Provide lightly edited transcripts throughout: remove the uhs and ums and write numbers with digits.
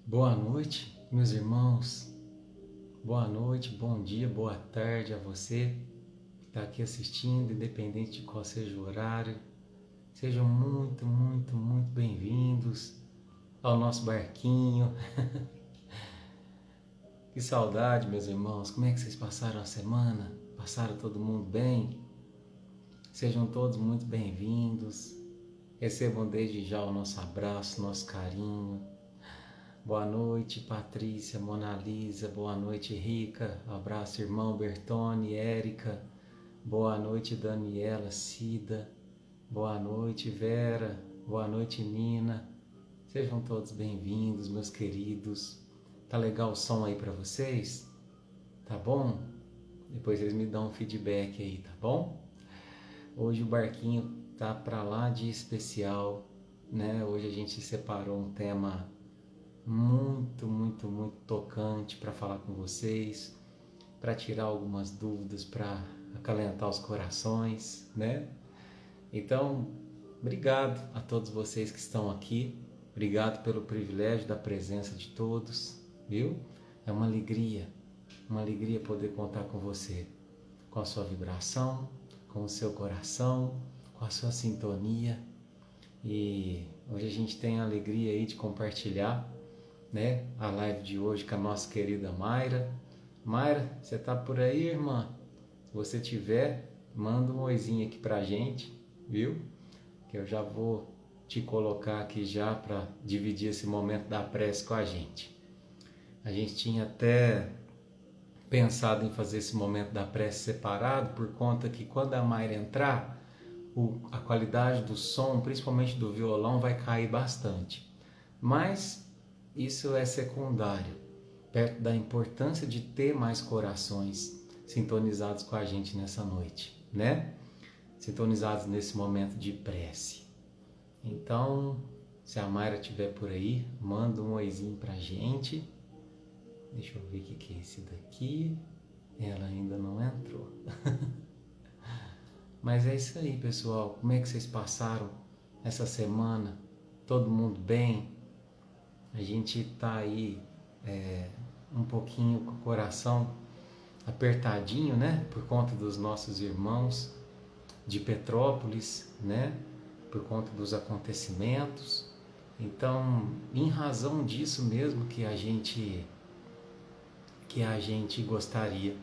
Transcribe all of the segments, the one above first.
Boa noite, meus irmãos. Boa noite, bom dia, boa tarde a você que está aqui assistindo, independente de qual seja o horário. Sejam muito, muito, muito bem-vindos ao nosso barquinho. Que saudade, meus irmãos. Como é que vocês passaram a semana? Passaram todo mundo bem? Sejam todos muito bem-vindos. Recebam desde já o nosso abraço, nosso carinho. Boa noite, Patrícia, Mona Lisa. Boa noite, Rica. Abraço, irmão Bertone, Érica. Boa noite, Daniela, Cida. Boa noite, Vera. Boa noite, Nina. Sejam todos bem-vindos, meus queridos. Tá legal o som aí para vocês? Tá bom? Depois vocês me dão um feedback aí, tá bom? Hoje o barquinho tá para lá de especial, né? Hoje a gente separou um tema muito, muito, muito tocante para falar com vocês, para tirar algumas dúvidas, para acalentar os corações, né? Então, obrigado a todos vocês que estão aqui, obrigado pelo privilégio da presença de todos, viu? É uma alegria poder contar com você, com a sua vibração, com o seu coração, com a sua sintonia. E hoje a gente tem a alegria aí de compartilhar, né, a live de hoje com a nossa querida Mayra. Mayra, você tá por aí, irmã? Se você tiver, manda um oizinho aqui pra gente, viu? Que eu já vou te colocar aqui já para dividir esse momento da prece com a gente. A gente tinha até pensado em fazer esse momento da prece separado, por conta que quando a Mayra entrar, a qualidade do som, principalmente do violão, vai cair bastante. Mas isso é secundário, perto da importância de ter mais corações sintonizados com a gente nessa noite, né? Sintonizados nesse momento de prece. Então, se a Mayra estiver por aí, manda um oizinho pra gente. Deixa eu ver o que é esse daqui. Ela ainda não entrou. Mas é isso aí, pessoal. Como é que vocês passaram essa semana? Todo mundo bem? A gente tá aí um pouquinho com o coração apertadinho, né? Por conta dos nossos irmãos de Petrópolis, né? Por conta dos acontecimentos. Então, em razão disso mesmo que a gente gostaria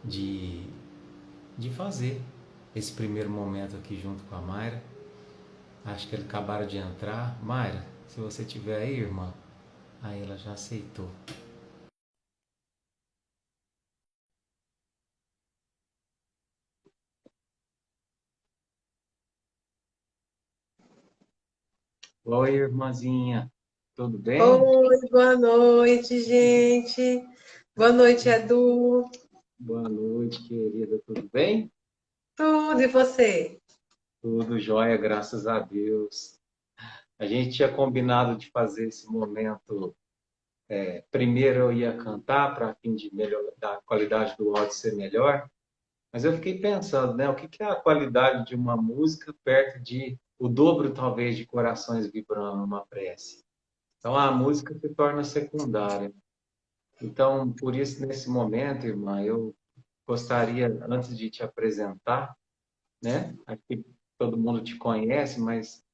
de, de fazer esse primeiro momento aqui junto com a Mayra. Acho que eles acabaram de entrar. Mayra, se você tiver aí, irmã, aí ela já aceitou. Oi, irmãzinha, tudo bem? Oi, boa noite, gente. Boa noite, Edu. Boa noite, querida, tudo bem? Tudo, e você? Tudo jóia, graças a Deus. A gente tinha combinado de fazer esse momento. Primeiro eu ia cantar para fim de melhorar a qualidade do áudio ser melhor, mas eu fiquei pensando, né? O que é a qualidade de uma música perto de o dobro, talvez, de corações vibrando numa prece? Então a música se torna secundária. Então, por isso, nesse momento, irmã, eu gostaria, antes de te apresentar, né? Aqui todo mundo te conhece, mas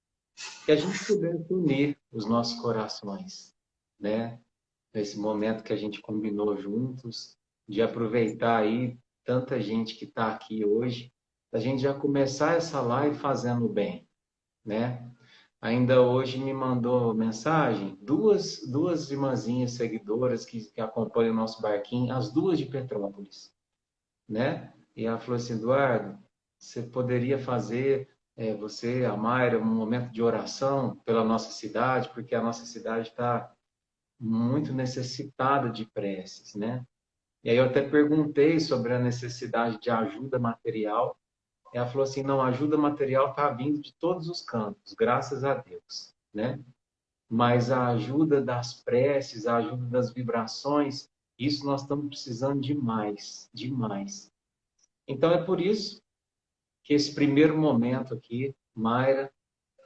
que a gente pudesse unir os nossos corações, né? Nesse momento que a gente combinou juntos, de aproveitar aí tanta gente que está aqui hoje, a gente já começar essa live fazendo bem, né? Ainda hoje me mandou mensagem duas irmãzinhas seguidoras que acompanham o nosso barquinho, as duas de Petrópolis, né? E ela falou assim, Eduardo, você poderia fazer, você, a Mayra, um momento de oração pela nossa cidade, porque a nossa cidade está muito necessitada de preces, né? E aí eu até perguntei sobre a necessidade de ajuda material. Ela falou assim, não, a ajuda material está vindo de todos os cantos, graças a Deus, né? Mas a ajuda das preces, a ajuda das vibrações, isso nós estamos precisando demais, demais. Então é por isso que esse primeiro momento aqui, Mayra,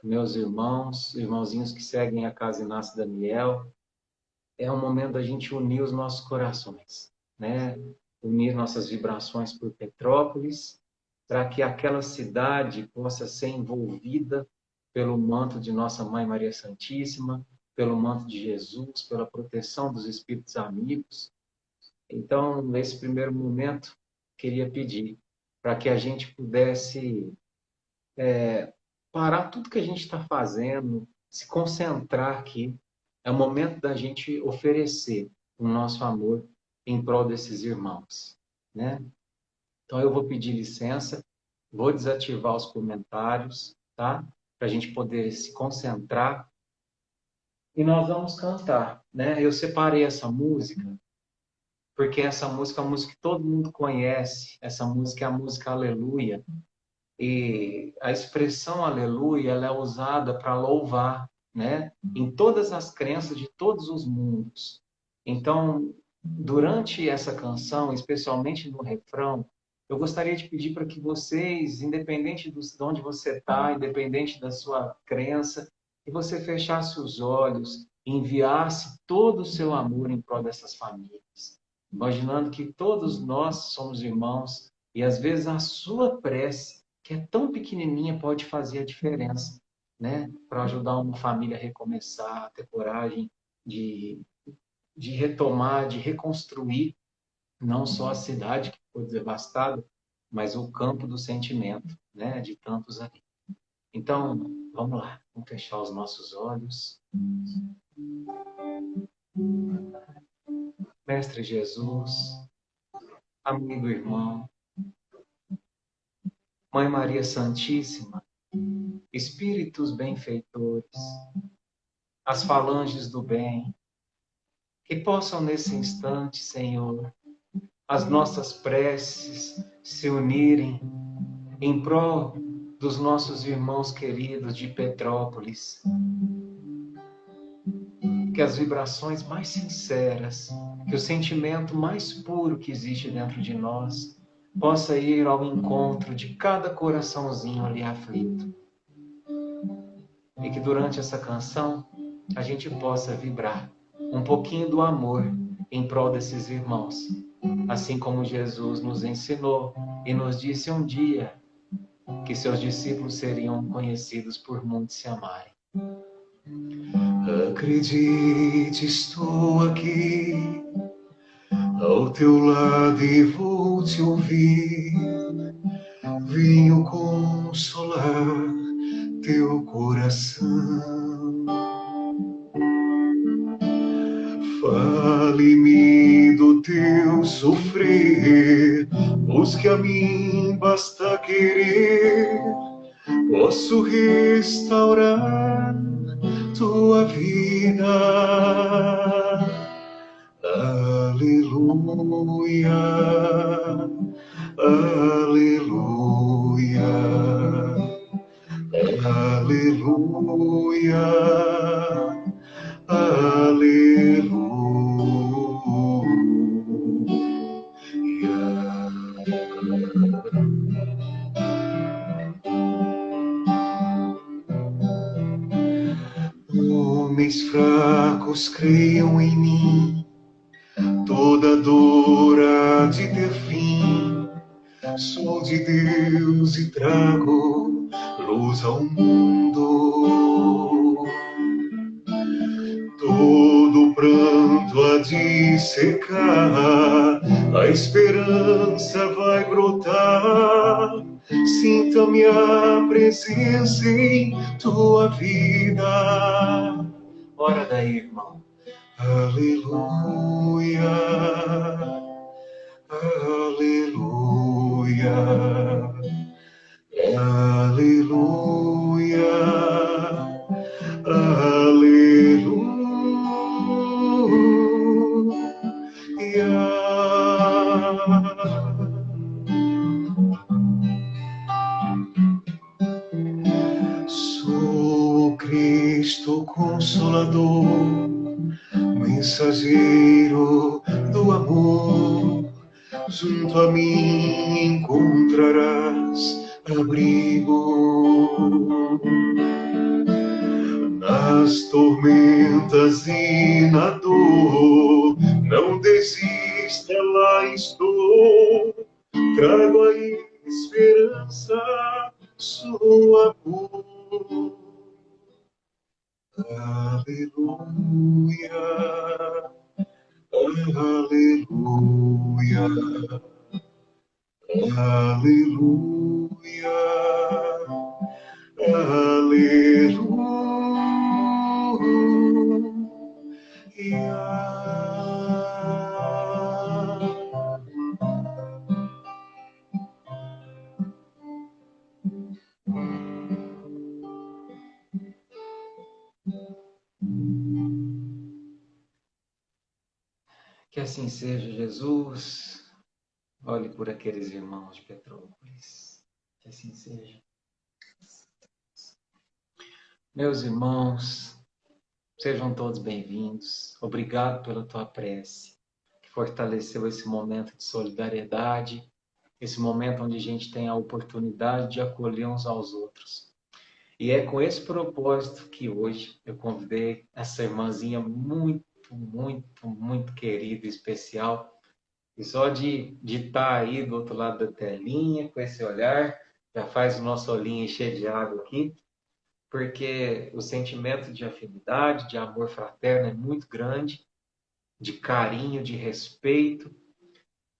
meus irmãos, irmãozinhos que seguem a Casa Inácio Daniel, é um momento da gente unir os nossos corações, né? Unir nossas vibrações por Petrópolis, para que aquela cidade possa ser envolvida pelo manto de Nossa Mãe Maria Santíssima, pelo manto de Jesus, pela proteção dos espíritos amigos. Então, nesse primeiro momento, queria pedir para que a gente pudesse parar tudo que a gente está fazendo, se concentrar aqui. É o momento da gente oferecer o nosso amor em prol desses irmãos, né? Então eu vou pedir licença, vou desativar os comentários, tá? Para a gente poder se concentrar e nós vamos cantar, né? Eu separei essa música porque essa música é uma música que todo mundo conhece. Essa música é a música Aleluia. E a expressão aleluia, ela é usada para louvar, né? Em todas as crenças de todos os mundos. Então, durante essa canção, especialmente no refrão, eu gostaria de pedir para que vocês, independente de onde você está, independente da sua crença, que você fechasse os olhos e enviasse todo o seu amor em prol dessas famílias. Imaginando que todos nós somos irmãos e às vezes a sua prece que é tão pequenininha pode fazer a diferença, né? Para ajudar uma família a recomeçar, a ter coragem de, de retomar, de reconstruir não só a cidade que foi devastada, mas o campo do sentimento, né? De tantos ali. Então, vamos lá, vamos fechar os nossos olhos. Mestre Jesus, amigo irmão, Mãe Maria Santíssima, espíritos benfeitores, as falanges do bem, que possam nesse instante, Senhor, as nossas preces se unirem em prol dos nossos irmãos queridos de Petrópolis. Que as vibrações mais sinceras, que o sentimento mais puro que existe dentro de nós, possa ir ao encontro de cada coraçãozinho ali aflito. E que durante essa canção a gente possa vibrar um pouquinho do amor em prol desses irmãos. Assim como Jesus nos ensinou e nos disse um dia que seus discípulos seriam conhecidos por muitos se amarem. Acredite, estou aqui ao teu lado e vou te ouvir. Venho consolar teu coração. Fale-me do teu sofrer, pois que a mim basta querer. Posso restaurar tua vida. Aleluia, aleluia, aleluia, homens fracos creiam em mim, toda dor há de ter fim. Sou de Deus e trago luz ao mundo. Todo pranto há de secar, a esperança vai brotar. Sinta minha presença em tua vida. Ora daí, irmão. Aleluia, aleluia, aleluia, aleluia. Sou Cristo Consolador, mensageiro do amor, junto a mim encontrarás abrigo. Nas tormentas e na dor, não desista, lá estou. Trago a esperança, sua cor. Aleluia, aleluia, aleluia, aleluia. Que assim seja, Jesus. Olhe por aqueles irmãos de Petrópolis. Que assim seja. Meus irmãos, sejam todos bem-vindos. Obrigado pela tua prece, que fortaleceu esse momento de solidariedade, esse momento onde a gente tem a oportunidade de acolher uns aos outros. E é com esse propósito que hoje eu convidei essa irmãzinha muito, muito, muito querida e especial. E só de estar aí do outro lado da telinha, com esse olhar, já faz o nosso olhinho encher de água aqui, porque o sentimento de afinidade, de amor fraterno é muito grande, de carinho, de respeito.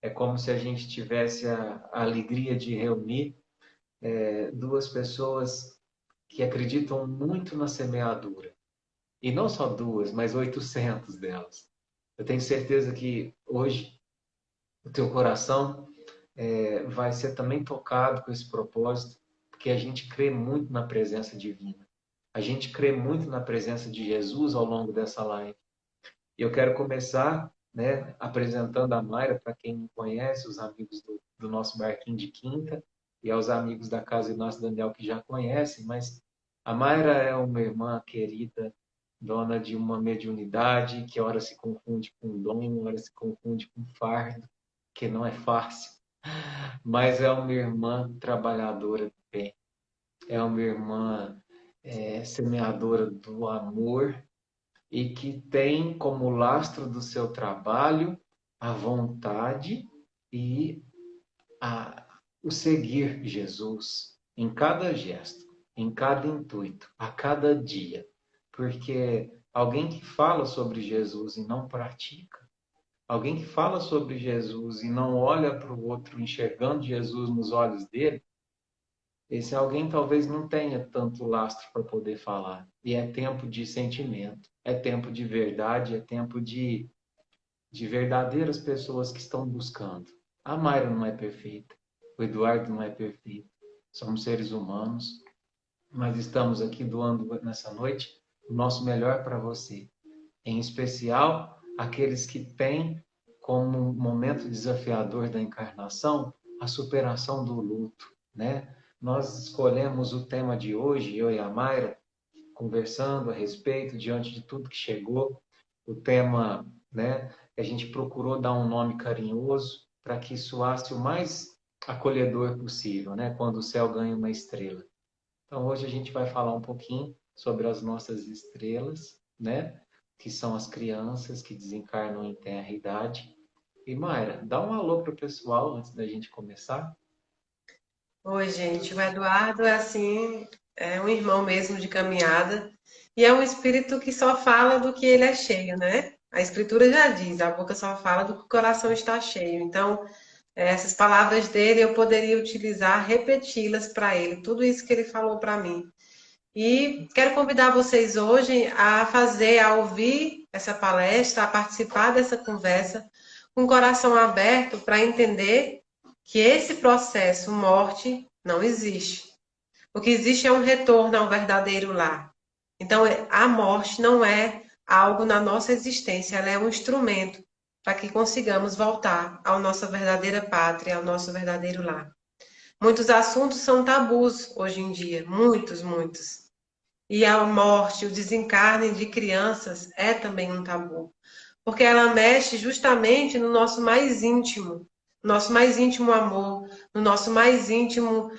É como se a gente tivesse a alegria de reunir duas pessoas que acreditam muito na semeadura. E não só duas, mas 800 delas. Eu tenho certeza que hoje o teu coração vai ser também tocado com esse propósito, porque a gente crê muito na presença divina. A gente crê muito na presença de Jesus ao longo dessa live. E eu quero começar, né, apresentando a Mayra, para quem não conhece, os amigos do nosso Barquinho de Quinta, e aos amigos da Casa Inácio Daniel que já conhecem, mas a Mayra é uma irmã querida, dona de uma mediunidade que ora se confunde com dom, ora se confunde com fardo, que não é fácil, mas é uma irmã trabalhadora do bem, é uma irmã semeadora do amor e que tem como lastro do seu trabalho a vontade e o seguir Jesus em cada gesto, em cada intuito, a cada dia. Porque alguém que fala sobre Jesus e não pratica, alguém que fala sobre Jesus e não olha para o outro enxergando Jesus nos olhos dele, esse alguém talvez não tenha tanto lastro para poder falar. E é tempo de sentimento, é tempo de verdade, é tempo de verdadeiras pessoas que estão buscando. A Mayra não é perfeita, o Eduardo não é perfeito. Somos seres humanos, mas estamos aqui doando nessa noite o nosso melhor para você. Em especial, aqueles que têm como momento desafiador da encarnação a superação do luto, né? Nós escolhemos o tema de hoje, eu e a Mayra, conversando a respeito, diante de tudo que chegou, o tema, né? A gente procurou dar um nome carinhoso para que soasse o mais acolhedor possível, né? Quando o céu ganha uma estrela. Então, hoje a gente vai falar um pouquinho sobre as nossas estrelas, né? Que são as crianças que desencarnam em tenra idade. E, Mayra, dá um alô para o pessoal antes da gente começar. Oi, gente. O Eduardo é assim, é um irmão mesmo de caminhada e é um espírito que só fala do que ele é cheio, né? A escritura já diz, a boca só fala do que o coração está cheio. Então, essas palavras dele eu poderia utilizar, repeti-las para ele, tudo isso que ele falou para mim. E quero convidar vocês hoje a fazer, a ouvir essa palestra, a participar dessa conversa com o coração aberto para entender que esse processo morte não existe. O que existe é um retorno ao verdadeiro lar. Então, a morte não é algo na nossa existência, ela é um instrumento para que consigamos voltar à nossa verdadeira pátria, ao nosso verdadeiro lar. Muitos assuntos são tabus hoje em dia, muitos, muitos. E a morte, o desencarne de crianças é também um tabu, porque ela mexe justamente no nosso mais íntimo amor, no nosso mais íntimo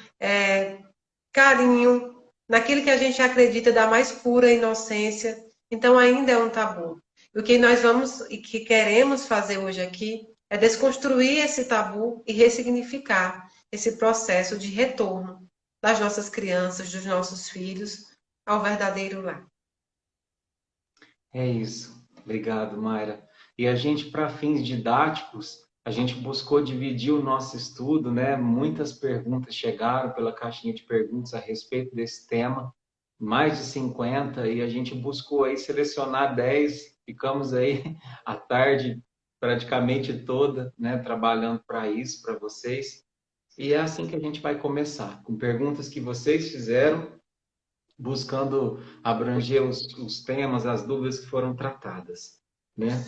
carinho, naquilo que a gente acredita da mais pura inocência, então ainda é um tabu. E o que nós vamos e que queremos fazer hoje aqui é desconstruir esse tabu e ressignificar esse processo de retorno das nossas crianças, dos nossos filhos ao verdadeiro lar. É isso. Obrigado, Mayra. E a gente, para fins didáticos, a gente buscou dividir o nosso estudo, né? Muitas perguntas chegaram pela caixinha de perguntas a respeito desse tema, mais de 50, e a gente buscou aí selecionar 10. Ficamos aí a tarde praticamente toda, né, trabalhando para isso, para vocês. E é assim que a gente vai começar, com perguntas que vocês fizeram, buscando abranger os temas, as dúvidas que foram tratadas, né?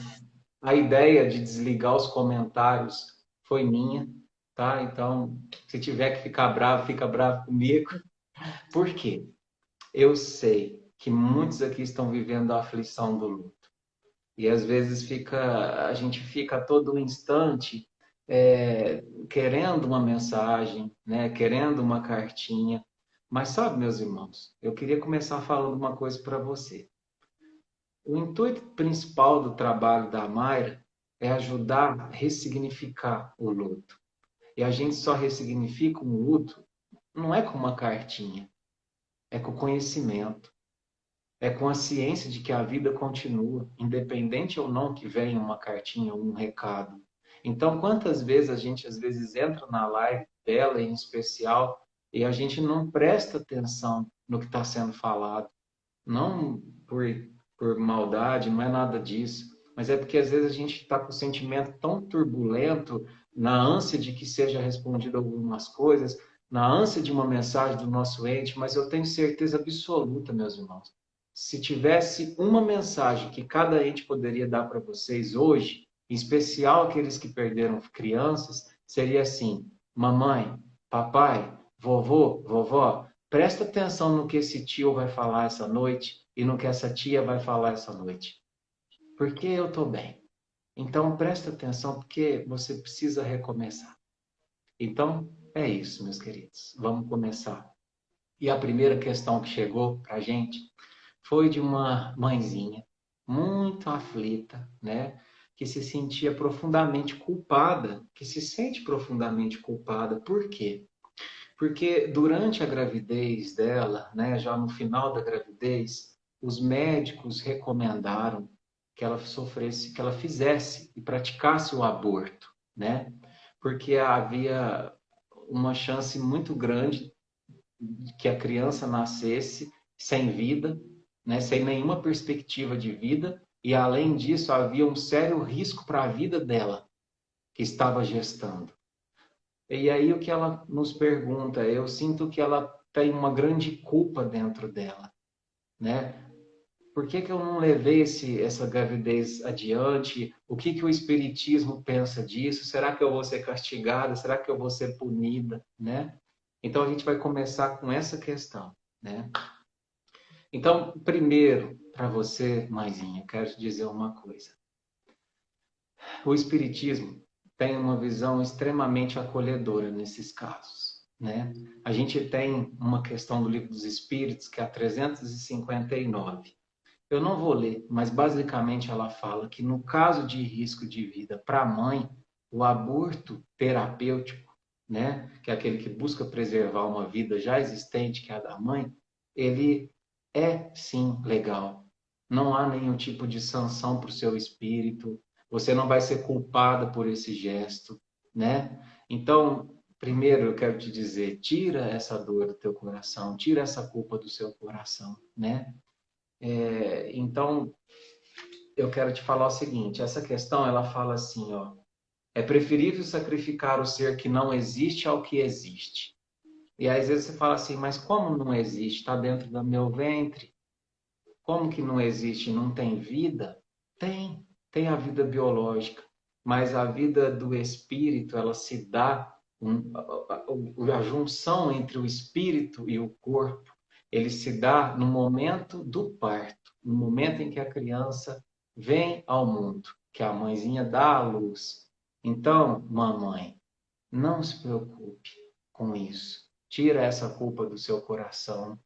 A ideia de desligar os comentários foi minha, tá? Então, se tiver que ficar bravo, fica bravo comigo. Por quê? Eu sei que muitos aqui estão vivendo a aflição do luto. E às vezes a gente fica a todo instante querendo uma mensagem, né? Querendo uma cartinha. Mas sabe, meus irmãos, eu queria começar falando uma coisa para você. O intuito principal do trabalho da Mayra é ajudar a ressignificar o luto. E a gente só ressignifica um luto não é com uma cartinha, é com conhecimento, é com a ciência de que a vida continua, independente ou não que venha uma cartinha ou um recado. Então, quantas vezes a gente às vezes entra na live dela em especial e a gente não presta atenção no que está sendo falado, não por maldade, não é nada disso, mas é porque às vezes a gente está com o sentimento tão turbulento, na ânsia de que seja respondido algumas coisas, na ânsia de uma mensagem do nosso ente, mas eu tenho certeza absoluta, meus irmãos, se tivesse uma mensagem que cada ente poderia dar para vocês hoje, em especial aqueles que perderam crianças, seria assim: mamãe, papai, vovô, vovó, presta atenção no que esse tio vai falar essa noite e no que essa tia vai falar essa noite. Porque eu estou bem. Então presta atenção porque você precisa recomeçar. Então é isso, meus queridos. Vamos começar. E a primeira questão que chegou para a gente foi de uma mãezinha muito aflita, né? Que se sentia profundamente culpada, que se sente profundamente culpada. Por quê? Porque durante a gravidez dela, né, já no final da gravidez, os médicos recomendaram que ela sofresse, que ela fizesse e praticasse o aborto, né? Porque havia uma chance muito grande de que a criança nascesse sem vida, né, sem nenhuma perspectiva de vida, e além disso havia um sério risco para a vida dela que estava gestando. E aí o que ela nos pergunta, eu sinto que ela tem uma grande culpa dentro dela, né? Por que eu não levei essa gravidez adiante? O que o Espiritismo pensa disso? Será que eu vou ser castigada? Será que eu vou ser punida, né? Então a gente vai começar com essa questão, né? Então, primeiro, para você, mãezinha, quero te dizer uma coisa. O Espiritismo tem uma visão extremamente acolhedora nesses casos, né? A gente tem uma questão do Livro dos Espíritos, que é a 359. Eu não vou ler, mas basicamente ela fala que no caso de risco de vida para a mãe, o aborto terapêutico, né, que é aquele que busca preservar uma vida já existente, que é a da mãe, ele é sim legal. Não há nenhum tipo de sanção para o seu espírito, você não vai ser culpada por esse gesto, né? Então, primeiro eu quero te dizer, tira essa dor do teu coração, tira essa culpa do seu coração, né? Então, eu quero te falar o seguinte, essa questão, ela fala assim, ó, é preferível sacrificar o ser que não existe ao que existe. E aí, às vezes você fala assim, mas como não existe? Está dentro do meu ventre? Como que não existe? Não tem vida? Tem a vida biológica, mas a vida do espírito, ela se dá, a junção entre o espírito e o corpo, ele se dá no momento do parto, no momento em que a criança vem ao mundo, que a mãezinha dá à luz. Então, mamãe, não se preocupe com isso. Tira essa culpa do seu coração.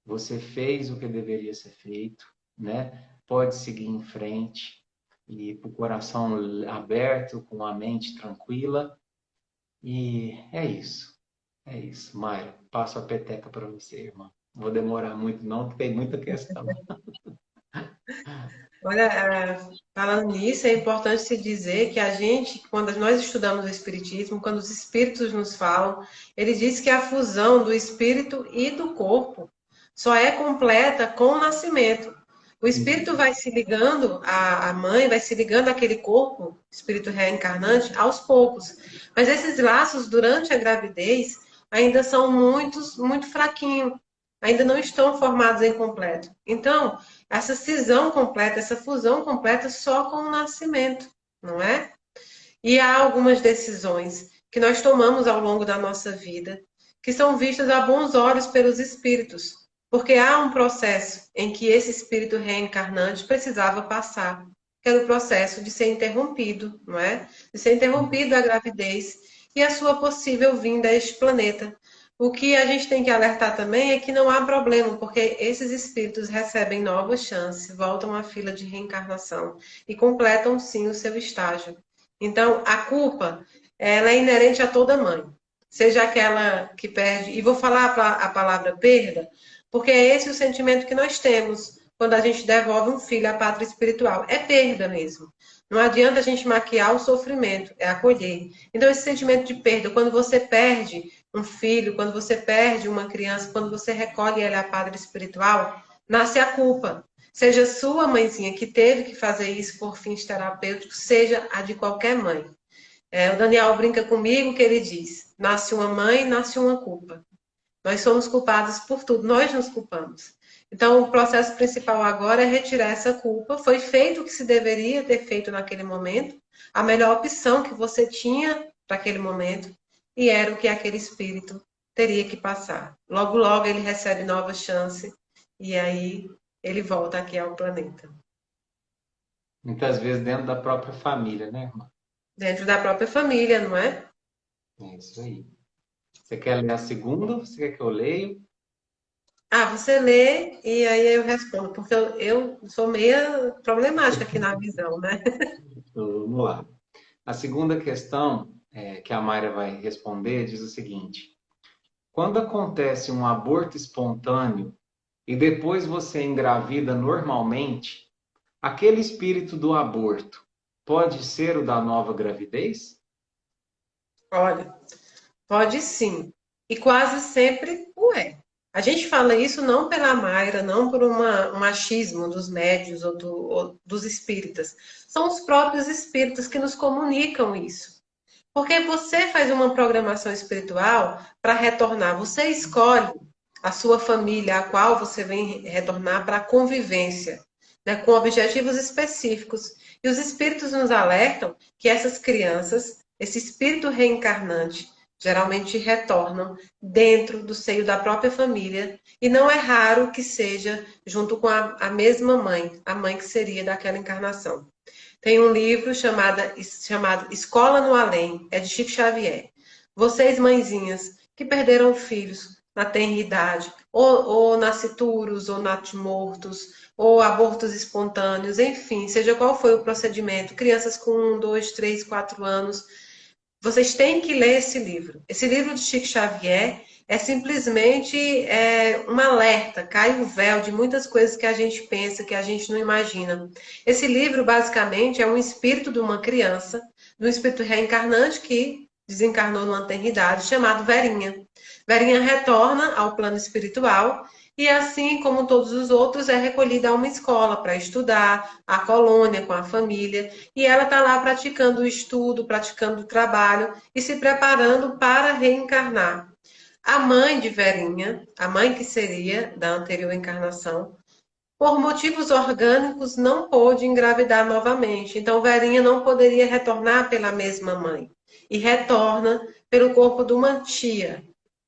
Você fez o que deveria ser feito, né? Pode seguir em frente e com o coração aberto, com a mente tranquila. E é isso. É isso. Mayra, passo a peteca para você, irmã. Não vou demorar muito, não, porque tem muita questão. Olha, falando nisso, é importante se dizer que a gente, quando nós estudamos o Espiritismo, quando os Espíritos nos falam, ele diz que a fusão do Espírito e do corpo só é completa com o nascimento. O Espírito vai se ligando, a mãe vai se ligando àquele corpo, Espírito reencarnante, aos poucos. Mas esses laços, durante a gravidez, ainda são muito fraquinhos, ainda não estão formados em completo. Então, essa cisão completa, essa fusão completa só com o nascimento, não é? E há algumas decisões que nós tomamos ao longo da nossa vida que são vistas a bons olhos pelos espíritos, porque há um processo em que esse espírito reencarnante precisava passar, que era o processo de ser interrompido, não é? De ser interrompido a gravidez e a sua possível vinda a este planeta. O que a gente tem que alertar também é que não há problema, porque esses espíritos recebem novas chances, voltam à fila de reencarnação e completam sim o seu estágio. Então, a culpa, ela é inerente a toda mãe, seja aquela que perde, e vou falar a palavra perda, porque é esse o sentimento que nós temos quando a gente devolve um filho à pátria espiritual. É perda mesmo. Não adianta a gente maquiar o sofrimento, é acolher. Então, esse sentimento de perda, quando você perde um filho, quando você perde uma criança, quando você recolhe ele à pátria espiritual, nasce a culpa. Seja sua mãezinha que teve que fazer isso por fins terapêuticos, seja a de qualquer mãe. O Daniel brinca comigo que ele diz: nasce uma mãe, nasce uma culpa. Nós somos culpados por tudo, nós nos culpamos. Então, o processo principal agora é retirar essa culpa. Foi feito o que se deveria ter feito naquele momento, a melhor opção que você tinha para aquele momento, e era o que aquele espírito teria que passar. Logo, logo ele recebe nova chance, e aí ele volta aqui ao planeta. Muitas vezes dentro da própria família, né, irmã? Dentro da própria família, não é? É isso aí. Você quer ler a segunda? Você quer que eu leia? Você lê e aí eu respondo, porque eu sou meia problemática aqui na visão, né? Vamos lá. A segunda questão que a Mayra vai responder diz o seguinte: quando acontece um aborto espontâneo e depois você engravida normalmente, aquele espírito do aborto pode ser o da nova gravidez? Olha, pode sim. E quase sempre o é. A gente fala isso não pela Mayra, não por um achismo dos médios ou dos espíritas. São os próprios espíritos que nos comunicam isso. Porque você faz uma programação espiritual para retornar. Você escolhe a sua família, a qual você vem retornar para a convivência, né, com objetivos específicos. E os espíritos nos alertam que essas crianças, esse espírito reencarnante, geralmente retornam dentro do seio da própria família, e não é raro que seja junto com a mesma mãe, a mãe que seria daquela encarnação. Tem um livro chamado Escola no Além, é de Chico Xavier. Vocês, mãezinhas, que perderam filhos na tenra idade, ou nascituros, ou natimortos, ou abortos espontâneos, enfim, seja qual foi o procedimento, crianças com 1, 2, 3, 4 anos, vocês têm que ler esse livro. Esse livro de Chico Xavier é simplesmente um alerta, cai o véu de muitas coisas que a gente pensa, que a gente não imagina. Esse livro, basicamente, é um espírito de uma criança, de um espírito reencarnante que desencarnou numa eternidade, chamado Verinha. Verinha retorna ao plano espiritual e, assim como todos os outros, é recolhida a uma escola para estudar, a colônia com a família, e ela está lá praticando o estudo, praticando o trabalho e se preparando para reencarnar. A mãe de Verinha, a mãe que seria da anterior encarnação, por motivos orgânicos não pôde engravidar novamente. Então, Verinha não poderia retornar pela mesma mãe. E retorna pelo corpo de uma tia,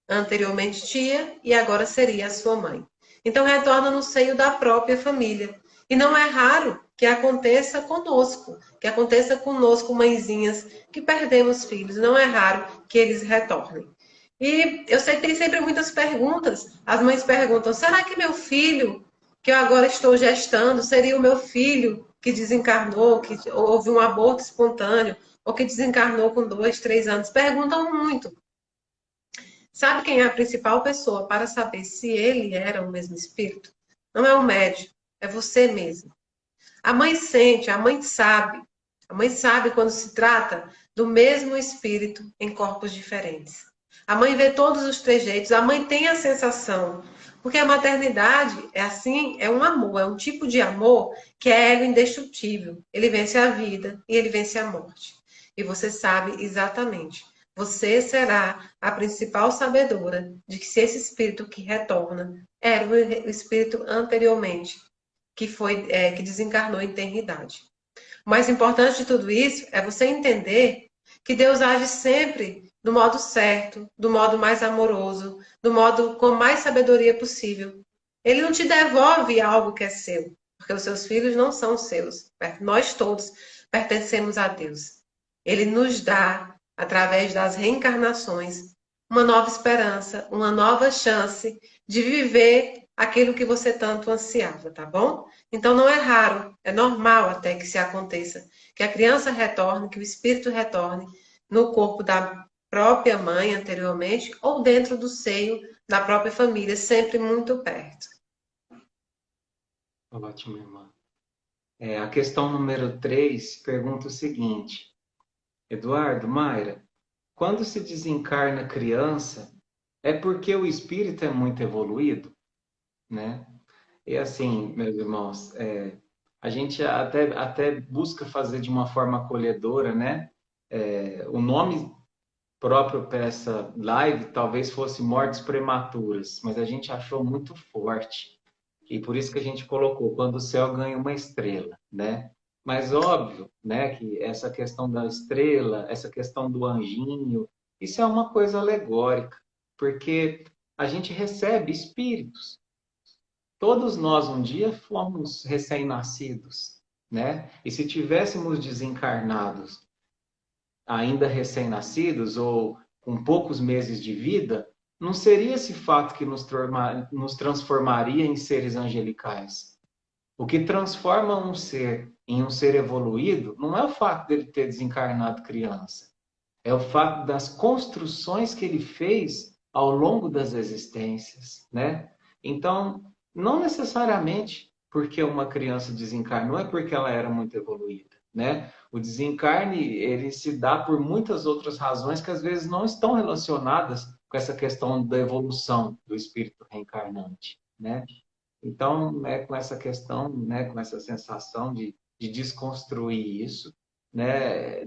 anteriormente tia, e agora seria a sua mãe. Então, retorna no seio da própria família. E não é raro que aconteça conosco, mãezinhas, que perdemos filhos. Não é raro que eles retornem. E eu sei que tem sempre muitas perguntas. As mães perguntam: será que meu filho, que eu agora estou gestando, seria o meu filho que desencarnou, que houve um aborto espontâneo, ou que desencarnou com 2, 3 anos? Perguntam muito. Sabe quem é a principal pessoa para saber se ele era o mesmo espírito? Não é o médium, é você mesmo. A mãe sente, a mãe sabe. A mãe sabe quando se trata do mesmo espírito em corpos diferentes. A mãe vê todos os trejeitos, a mãe tem a sensação. Porque a maternidade é assim, é um amor, é um tipo de amor que é ego indestrutível. Ele vence a vida e ele vence a morte. E você sabe exatamente. Você será a principal sabedora de que se esse espírito que retorna era o espírito anteriormente que desencarnou em eternidade. O mais importante de tudo isso é você entender que Deus age sempre do modo certo, do modo mais amoroso, do modo com mais sabedoria possível. Ele não te devolve algo que é seu, porque os seus filhos não são seus. Nós todos pertencemos a Deus. Ele nos dá, através das reencarnações, uma nova esperança, uma nova chance de viver aquilo que você tanto ansiava, tá bom? Então não é raro, é normal até que se aconteça que a criança retorne, que o espírito retorne no corpo da própria mãe anteriormente ou dentro do seio da própria família, sempre muito perto. Ótimo, irmã. A questão número 3 pergunta o seguinte: Eduardo, Mayra, quando se desencarna criança, é porque o espírito é muito evoluído, né? E assim, meus irmãos, a gente até busca fazer de uma forma acolhedora, né? O nome próprio para essa live talvez fosse mortes prematuras, mas a gente achou muito forte. E por isso que a gente colocou quando o céu ganha uma estrela, né? Mas óbvio, né, que essa questão da estrela, essa questão do anjinho, isso é uma coisa alegórica, porque a gente recebe espíritos. Todos nós um dia fomos recém-nascidos, né? E se tivéssemos desencarnados ainda recém-nascidos ou com poucos meses de vida, não seria esse fato que nos transformaria em seres angelicais. O que transforma um ser em um ser evoluído não é o fato dele ter desencarnado criança, é o fato das construções que ele fez ao longo das existências, né? Então, não necessariamente porque uma criança desencarnou é porque ela era muito evoluída, né? O desencarne, ele se dá por muitas outras razões que às vezes não estão relacionadas com essa questão da evolução do espírito reencarnante, né? Então, com essa questão, né, com essa sensação de desconstruir isso, né,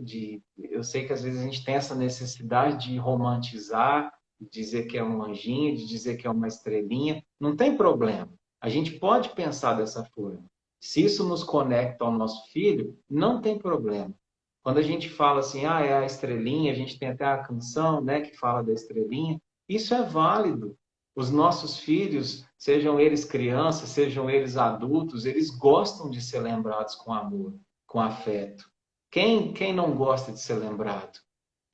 eu sei que às vezes a gente tem essa necessidade de romantizar, de dizer que é um anjinho, de dizer que é uma estrelinha, não tem problema. A gente pode pensar dessa forma. Se isso nos conecta ao nosso filho, não tem problema. Quando a gente fala assim, é a estrelinha, a gente tem até a canção, né, que fala da estrelinha, isso é válido. Os nossos filhos, sejam eles crianças, sejam eles adultos, eles gostam de ser lembrados com amor, com afeto. Quem não gosta de ser lembrado?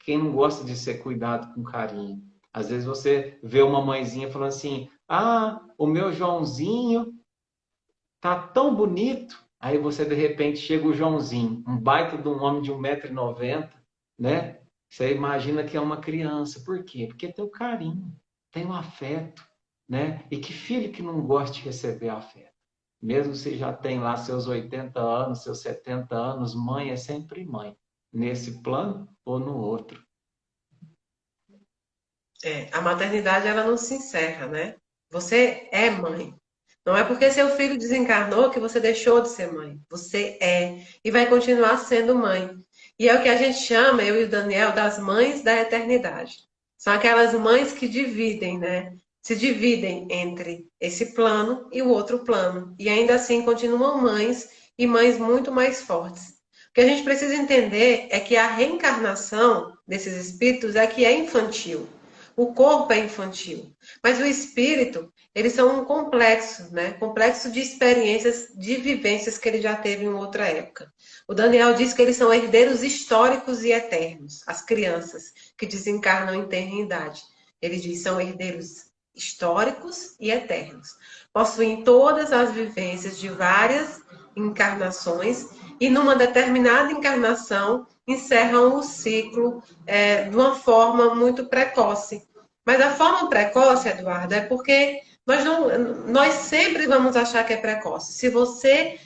Quem não gosta de ser cuidado com carinho? Às vezes você vê uma mãezinha falando assim, o meu Joãozinho tá tão bonito. Aí você, de repente, chega o Joãozinho, um baita de um homem de 1,90 m, né? Você imagina que é uma criança. Por quê? Porque tem o carinho, tem o afeto, né? E que filho que não gosta de receber afeto? Mesmo se já tem lá seus 80 anos, seus 70 anos, mãe é sempre mãe, nesse plano ou no outro. A maternidade, ela não se encerra, né? Você é mãe. Não é porque seu filho desencarnou que você deixou de ser mãe. Você é e vai continuar sendo mãe. E é o que a gente chama, eu e o Daniel, das mães da eternidade. São aquelas mães que dividem, né? Se dividem entre esse plano e o outro plano. E ainda assim continuam mães e mães muito mais fortes. O que a gente precisa entender é que a reencarnação desses espíritos é que é infantil. O corpo é infantil, mas o espírito, eles são um complexo, né? Complexo de experiências, de vivências que ele já teve em outra época. O Daniel diz que eles são herdeiros históricos e eternos, as crianças que desencarnam em eternidade. Ele diz, são herdeiros históricos e eternos. Possuem todas as vivências de várias encarnações e numa determinada encarnação encerram o ciclo de uma forma muito precoce. Mas a forma precoce, Eduardo, é porque nós sempre vamos achar que é precoce. Se você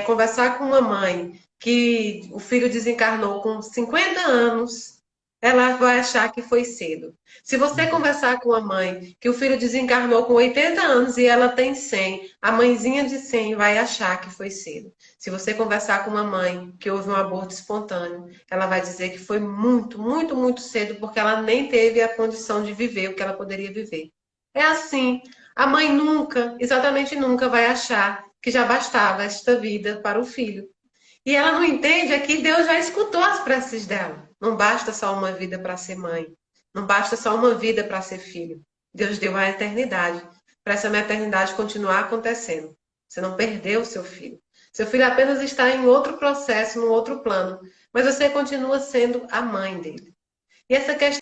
conversar com uma mãe que o filho desencarnou com 50 anos, ela vai achar que foi cedo. Se você conversar com uma mãe que o filho desencarnou com 80 anos e ela tem 100, a mãezinha de 100 vai achar que foi cedo. Se você conversar com uma mãe que houve um aborto espontâneo, ela vai dizer que foi muito, muito, muito cedo porque ela nem teve a condição de viver o que ela poderia viver. É assim. A mãe nunca, exatamente nunca, vai achar que já bastava esta vida para o filho. E ela não entende é que Deus já escutou as preces dela. Não basta só uma vida para ser mãe. Não basta só uma vida para ser filho. Deus deu a eternidade. Para essa eternidade continuar acontecendo. Você não perdeu o seu filho. Seu filho apenas está em outro processo, num outro plano. Mas você continua sendo a mãe dele. E essa questão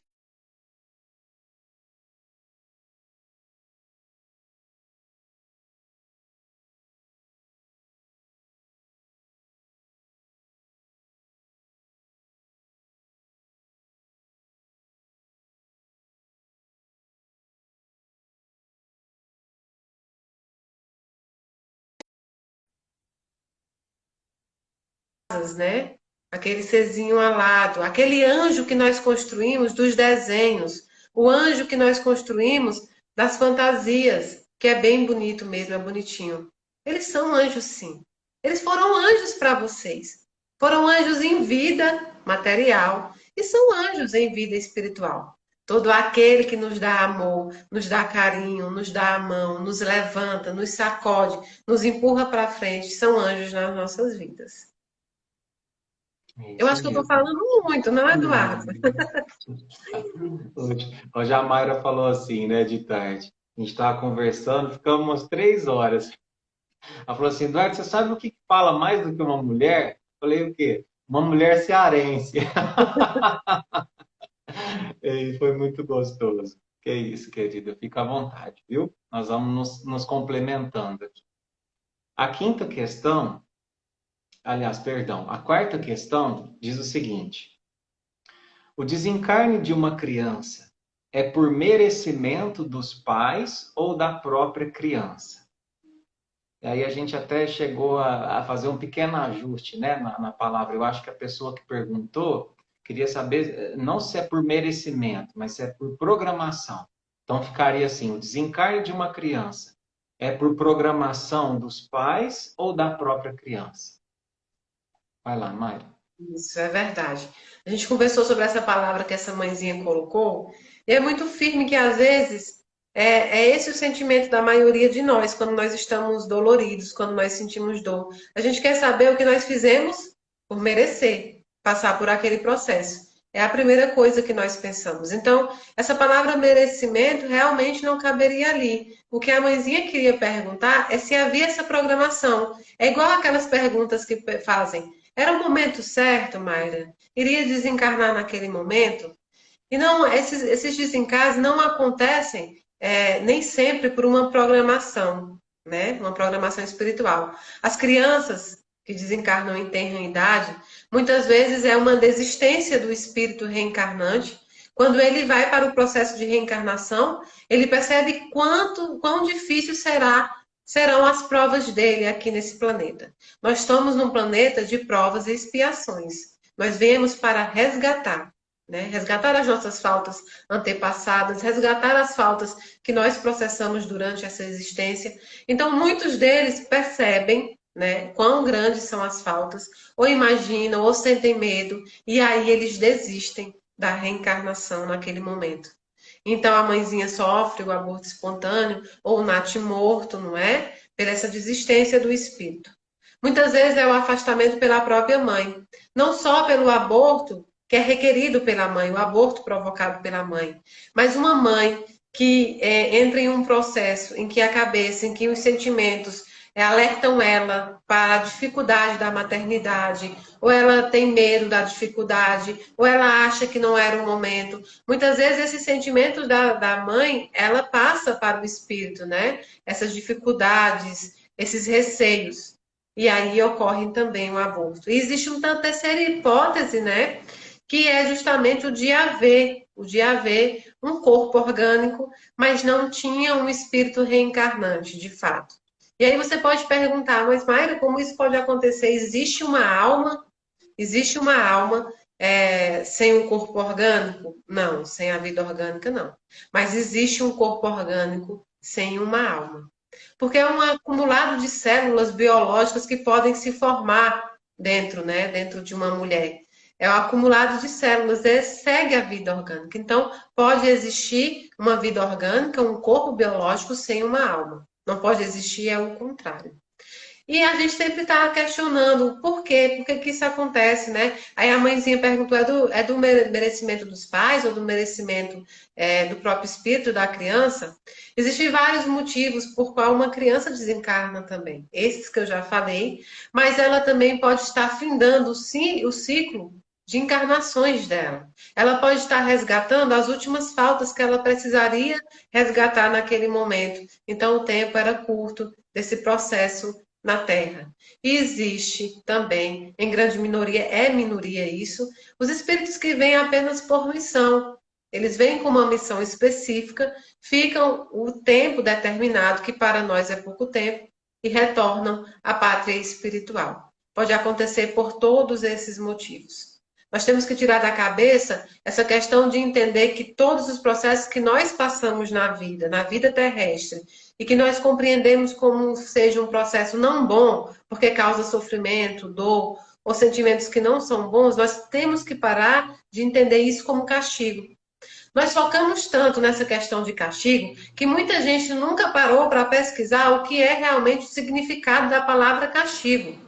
né? Aquele serzinho alado, aquele anjo que nós construímos dos desenhos, o anjo que nós construímos das fantasias, que é bem bonito mesmo, é bonitinho. Eles são anjos, sim. Eles foram anjos para vocês. Foram anjos em vida material e são anjos em vida espiritual. Todo aquele que nos dá amor, nos dá carinho, nos dá a mão, nos levanta, nos sacode, nos empurra para frente, são anjos nas nossas vidas. É Eu isso acho que eu estou mesmo. falando muito, não é, Eduardo? Hoje a Mayra falou assim, né, de tarde. A gente estava conversando, ficamos umas 3 horas. Ela falou assim, Eduardo, você sabe o que fala mais do que uma mulher? Eu falei, o quê? Uma mulher cearense. E foi muito gostoso. Que isso, querida. Fica à vontade, viu? Nós vamos nos complementando aqui. A quinta questão, aliás, perdão, a quarta questão diz o seguinte: o desencarne de uma criança é por merecimento dos pais ou da própria criança? E aí a gente até chegou a fazer um pequeno ajuste, né, na palavra. Eu acho que a pessoa que perguntou queria saber não se é por merecimento, mas se é por programação. Então ficaria assim: o desencarne de uma criança é por programação dos pais ou da própria criança? Vai lá, Mayra. Isso é verdade. A gente conversou sobre essa palavra que essa mãezinha colocou, e é muito firme que às vezes é esse o sentimento da maioria de nós, quando nós estamos doloridos, quando nós sentimos dor. A gente quer saber o que nós fizemos por merecer passar por aquele processo. É a primeira coisa que nós pensamos. Então, essa palavra merecimento realmente não caberia ali. O que a mãezinha queria perguntar é se havia essa programação. É igual aquelas perguntas que fazem. Era o momento certo, Mayra? Iria desencarnar naquele momento? E não, esses desencarnes não acontecem nem sempre por uma programação, né? Uma programação espiritual. As crianças que desencarnam em tenra idade, muitas vezes é uma desistência do espírito reencarnante. Quando ele vai para o processo de reencarnação, ele percebe quão difícil serão as provas dele aqui nesse planeta. Nós estamos num planeta de provas e expiações. Nós viemos para resgatar, né? Resgatar as nossas faltas antepassadas, resgatar as faltas que nós processamos durante essa existência. Então, muitos deles percebem, né, quão grandes são as faltas, ou imaginam, ou sentem medo, e aí eles desistem da reencarnação naquele momento. Então a mãezinha sofre o aborto espontâneo ou o natimorto, não é? Por essa desistência do espírito. Muitas vezes é o afastamento pela própria mãe, não só pelo aborto que é requerido pela mãe, o aborto provocado pela mãe, mas uma mãe que entra em um processo em que a cabeça, em que os sentimentos alertam ela para a dificuldade da maternidade, ou ela tem medo da dificuldade, ou ela acha que não era o momento. Muitas vezes esses sentimentos da mãe, ela passa para o espírito, né? Essas dificuldades, esses receios. E aí ocorre também o aborto. E existe uma terceira hipótese, né? Que é justamente o de haver um corpo orgânico, mas não tinha um espírito reencarnante, de fato. E aí você pode perguntar, mas Mayra, como isso pode acontecer? Existe uma alma? Existe uma alma sem um corpo orgânico? Não, sem a vida orgânica, não. Mas existe um corpo orgânico sem uma alma. Porque é um acumulado de células biológicas que podem se formar dentro, né, dentro de uma mulher. É o acumulado de células, segue a vida orgânica. Então, pode existir uma vida orgânica, um corpo biológico sem uma alma. Não pode existir, é o contrário. E a gente sempre está questionando por quê, por que que isso acontece, né? Aí a mãezinha perguntou, é do merecimento dos pais ou do merecimento do próprio espírito da criança? Existem vários motivos por qual uma criança desencarna também. Esses que eu já falei, mas ela também pode estar findando o ciclo de encarnações dela. Ela pode estar resgatando as últimas faltas que ela precisaria resgatar naquele momento. Então o tempo era curto desse processo na Terra. E existe também, em grande minoria, é minoria isso, os espíritos que vêm apenas por missão. Eles vêm com uma missão específica, ficam o tempo determinado, que para nós é pouco tempo, e retornam à pátria espiritual. Pode acontecer por todos esses motivos. Nós temos que tirar da cabeça essa questão de entender que todos os processos que nós passamos na vida terrestre, e que nós compreendemos como seja um processo não bom, porque causa sofrimento, dor, ou sentimentos que não são bons, nós temos que parar de entender isso como castigo. Nós focamos tanto nessa questão de castigo que muita gente nunca parou para pesquisar o que é realmente o significado da palavra castigo.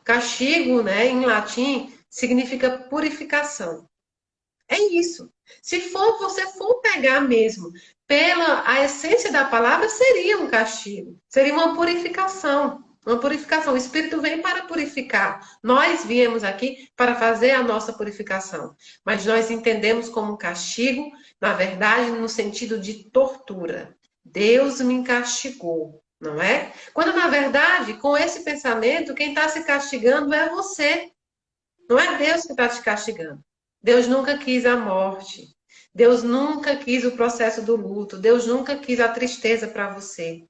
Castigo, né, em latim, significa purificação. É isso. Se você for pegar mesmo pela a essência da palavra, seria um castigo, seria uma purificação. Uma purificação. O Espírito vem para purificar. Nós viemos aqui para fazer a nossa purificação. Mas nós entendemos como um castigo, na verdade, no sentido de tortura. Deus me castigou, não é? Quando, na verdade, com esse pensamento, quem está se castigando é você. Não é Deus que está te castigando. Deus nunca quis a morte. Deus nunca quis o processo do luto. Deus nunca quis a tristeza para você.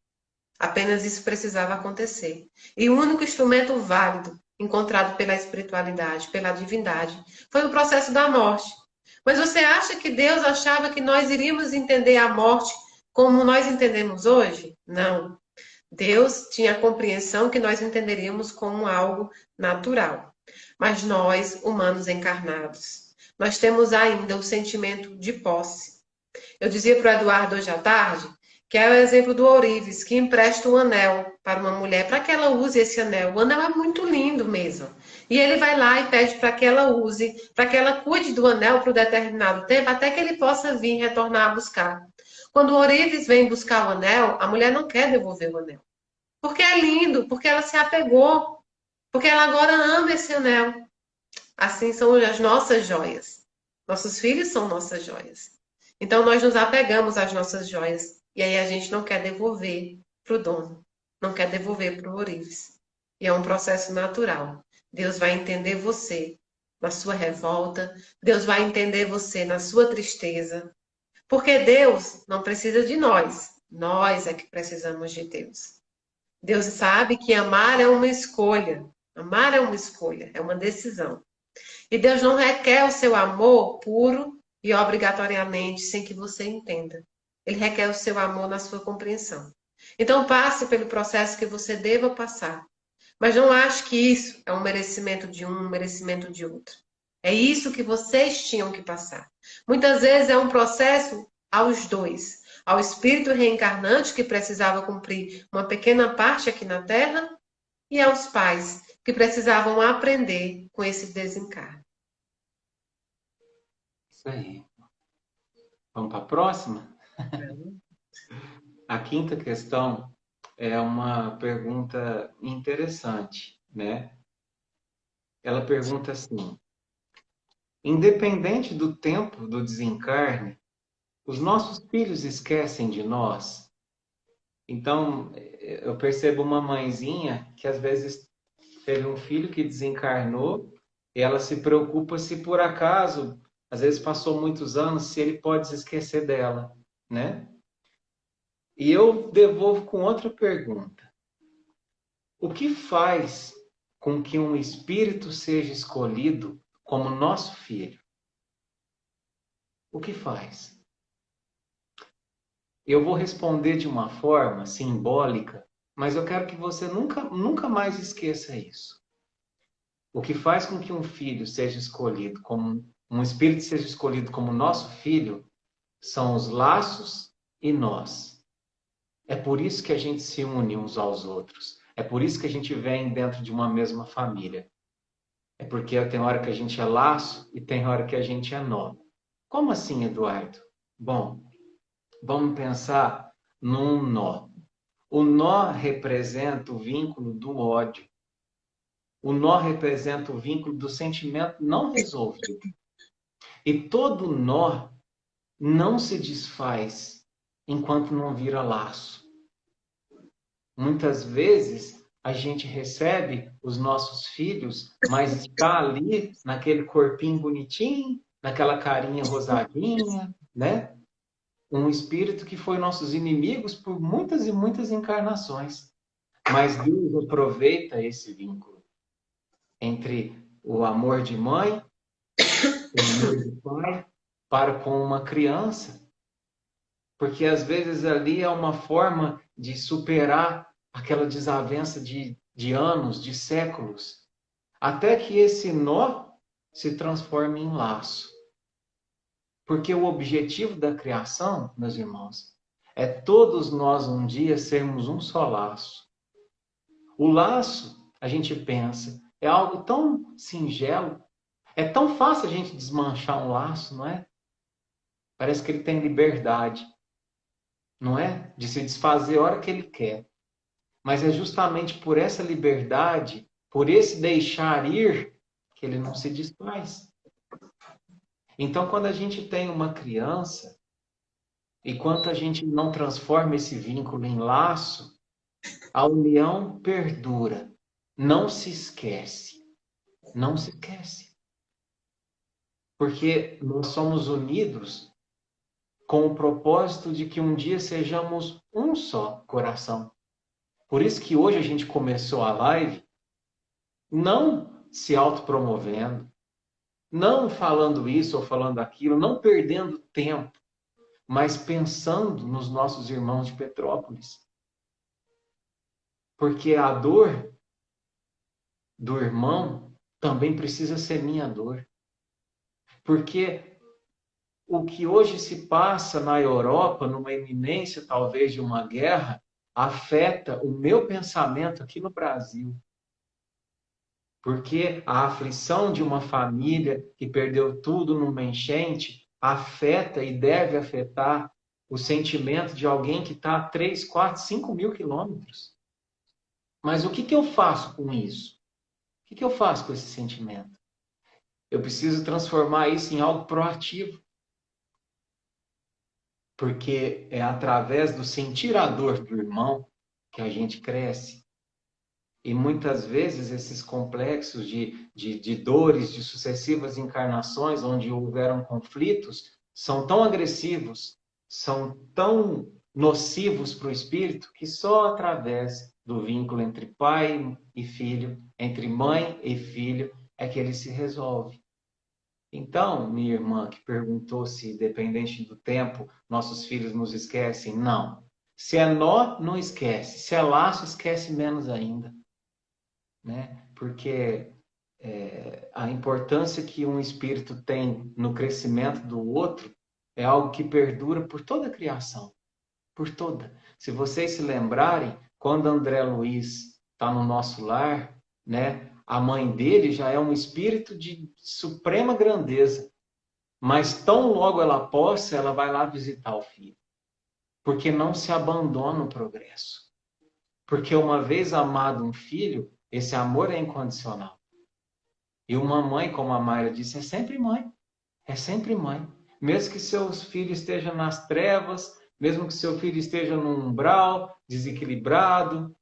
Apenas isso precisava acontecer. E o único instrumento válido encontrado pela espiritualidade, pela divindade, foi o processo da morte. Mas você acha que Deus achava que nós iríamos entender a morte como nós entendemos hoje? Não. Deus tinha a compreensão que nós entenderíamos como algo natural. Mas nós, humanos encarnados, nós temos ainda o sentimento de posse. Eu dizia para o Eduardo hoje à tarde que é o exemplo do ourives, que empresta um anel para uma mulher, para que ela use esse anel. O anel é muito lindo mesmo. E ele vai lá e pede para que ela use, para que ela cuide do anel por um determinado tempo, até que ele possa vir retornar a buscar. Quando o ourives vem buscar o anel, a mulher não quer devolver o anel. Porque é lindo, porque ela se apegou, porque ela agora ama esse anel. Assim são as nossas joias. Nossos filhos são nossas joias. Então nós nos apegamos às nossas joias. E aí a gente não quer devolver para o dono. Não quer devolver para o ourives. E é um processo natural. Deus vai entender você na sua revolta. Deus vai entender você na sua tristeza. Porque Deus não precisa de nós. Nós é que precisamos de Deus. Deus sabe que amar é uma escolha. Amar é uma escolha, é uma decisão. E Deus não requer o seu amor puro e obrigatoriamente sem que você entenda. Ele requer o seu amor na sua compreensão. Então passe pelo processo que você deva passar. Mas não ache que isso é um merecimento de um merecimento de outro. É isso que vocês tinham que passar. Muitas vezes é um processo aos dois. Ao espírito reencarnante que precisava cumprir uma pequena parte aqui na Terra e aos pais que precisavam aprender com esse desencarne. Isso aí. Vamos para a próxima? A quinta questão é uma pergunta interessante, né? Ela pergunta assim: independente do tempo do desencarne, os nossos filhos esquecem de nós? Então, eu percebo uma mãezinha que às vezes teve um filho que desencarnou e ela se preocupa se por acaso, às vezes passou muitos anos, se ele pode se esquecer dela, né? E eu devolvo com outra pergunta. O que faz com que um espírito seja escolhido como nosso filho? O que faz? Eu vou responder de uma forma simbólica, mas eu quero que você nunca mais esqueça isso. O que faz com que um filho seja escolhido como um espírito seja escolhido como nosso filho são os laços e nós. É por isso que a gente se une uns aos outros. É por isso que a gente vem dentro de uma mesma família. É porque tem hora que a gente é laço e tem hora que a gente é nó. Como assim, Eduardo? Bom, vamos pensar num nó. O nó representa o vínculo do ódio. O nó representa o vínculo do sentimento não resolvido. E todo nó não se desfaz enquanto não vira laço. Muitas vezes a gente recebe os nossos filhos, mas está ali naquele corpinho bonitinho, naquela carinha rosadinha, né? Um espírito que foi nossos inimigos por muitas e muitas encarnações. Mas Deus aproveita esse vínculo entre o amor de mãe, o amor de pai, para com uma criança. Porque às vezes ali é uma forma de superar aquela desavença de anos, de séculos, até que esse nó se transforme em laço. Porque o objetivo da criação, meus irmãos, é todos nós um dia sermos um só laço. O laço, a gente pensa, é algo tão singelo, é tão fácil a gente desmanchar um laço, não é? Parece que ele tem liberdade, não é? De se desfazer a hora que ele quer. Mas é justamente por essa liberdade, por esse deixar ir, que ele não se desfaz. Então, quando a gente tem uma criança, e quando a gente não transforma esse vínculo em laço, a união perdura. Não se esquece. Não se esquece. Porque nós somos unidos com o propósito de que um dia sejamos um só coração. Por isso que hoje a gente começou a live não se autopromovendo, não falando isso ou falando aquilo, não perdendo tempo, mas pensando nos nossos irmãos de Petrópolis. Porque a dor do irmão também precisa ser minha dor. Porque o que hoje se passa na Europa, numa iminência talvez de uma guerra, afeta o meu pensamento aqui no Brasil. Porque a aflição de uma família que perdeu tudo numa enchente afeta e deve afetar o sentimento de alguém que está a 3, 4, 5 mil quilômetros. Mas o que eu faço com isso? O que eu faço com esse sentimento? Eu preciso transformar isso em algo proativo. Porque é através do sentir a dor do irmão que a gente cresce. E muitas vezes esses complexos de dores, de sucessivas encarnações, onde houveram conflitos, são tão agressivos, são tão nocivos para o espírito, que só através do vínculo entre pai e filho, entre mãe e filho, é que ele se resolve. Então, minha irmã que perguntou se, dependente do tempo, nossos filhos nos esquecem, não. Se é nó, não esquece. Se é laço, esquece menos ainda. Né? Porque a importância que um espírito tem no crescimento do outro é algo que perdura por toda a criação. Por toda. Se vocês se lembrarem, quando André Luiz está no nosso lar, né? A mãe dele já é um espírito de suprema grandeza. Mas tão logo ela possa, ela vai lá visitar o filho. Porque não se abandona o progresso. Porque uma vez amado um filho, esse amor é incondicional. E uma mãe, como a Mayra disse, é sempre mãe. É sempre mãe. Mesmo que seus filhos estejam nas trevas, mesmo que seu filho esteja num umbral, desequilibrado,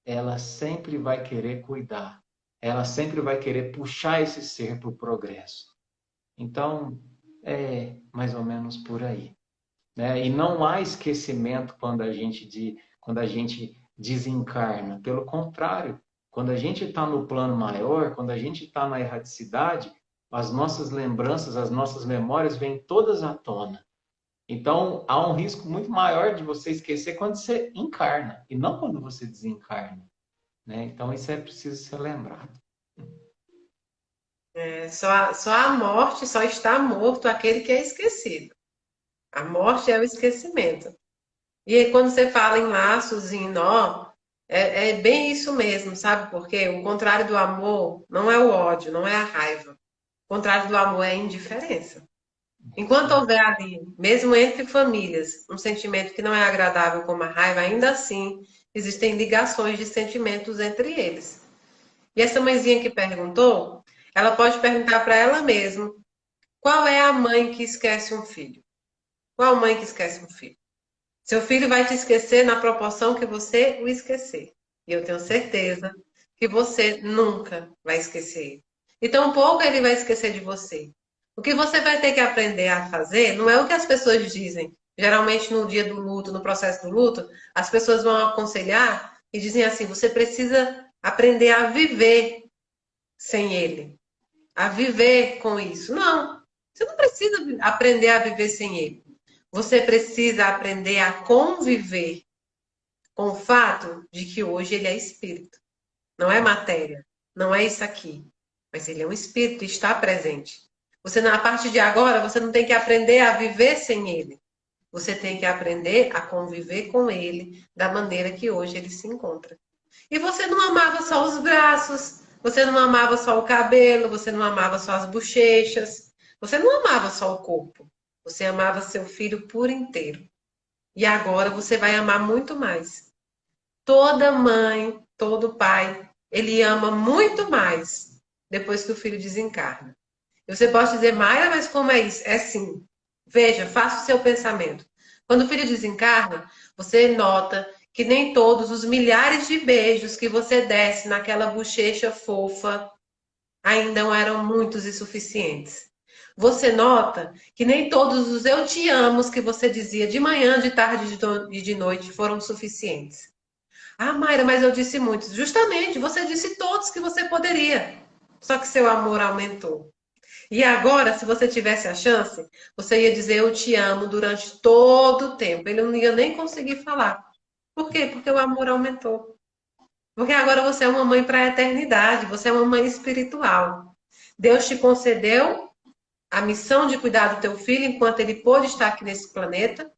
ela sempre vai querer cuidar. Ela sempre vai querer puxar esse ser para o progresso. Então, é mais ou menos por aí, né? E não há esquecimento quando a gente desencarna. Pelo contrário, quando a gente está no plano maior, quando a gente está na erraticidade, as nossas lembranças, as nossas memórias vêm todas à tona. Então, há um risco muito maior de você esquecer quando você encarna, e não quando você desencarna, né? Então, isso é preciso ser lembrado. Só a morte, só está morto aquele que é esquecido. A morte é o esquecimento. E aí, quando você fala em laços e em nó, é bem isso mesmo, sabe? Porque o contrário do amor não é o ódio, não é a raiva. O contrário do amor é a indiferença. Enquanto houver ali, mesmo entre famílias, um sentimento que não é agradável como a raiva, ainda assim existem ligações de sentimentos entre eles. E essa mãezinha que perguntou, ela pode perguntar para ela mesma: qual é a mãe que esquece um filho? Qual mãe que esquece um filho? Seu filho vai te esquecer na proporção que você o esquecer. E eu tenho certeza que você nunca vai esquecer. E tampouco ele vai esquecer de você. O que você vai ter que aprender a fazer não é o que as pessoas dizem. Geralmente no dia do luto, no processo do luto, as pessoas vão aconselhar e dizem assim: você precisa aprender a viver sem ele, a viver com isso. Não, você não precisa aprender a viver sem ele. Você precisa aprender a conviver com o fato de que hoje ele é espírito. Não é matéria, não é isso aqui. Mas ele é um espírito e está presente. Você, na partir de agora, você não tem que aprender a viver sem ele. Você tem que aprender a conviver com ele da maneira que hoje ele se encontra. E você não amava só os braços, você não amava só o cabelo, você não amava só as bochechas, você não amava só o corpo. Você amava seu filho por inteiro. E agora você vai amar muito mais. Toda mãe, todo pai, ele ama muito mais depois que o filho desencarna. E você pode dizer, Mayra, mas como é isso? É sim. Veja, faça o seu pensamento. Quando o filho desencarna, você nota que nem todos os milhares de beijos que você desse naquela bochecha fofa ainda eram muitos e suficientes. Você nota que nem todos os eu te amos que você dizia de manhã, de tarde e de noite foram suficientes. Ah, Mayra, mas eu disse muitos. Justamente, você disse todos que você poderia. Só que seu amor aumentou. E agora, se você tivesse a chance, você ia dizer eu te amo durante todo o tempo. Ele não ia nem conseguir falar. Por quê? Porque o amor aumentou. Porque agora você é uma mãe para a eternidade, você é uma mãe espiritual. Deus te concedeu a missão de cuidar do teu filho enquanto ele pôde estar aqui nesse planeta.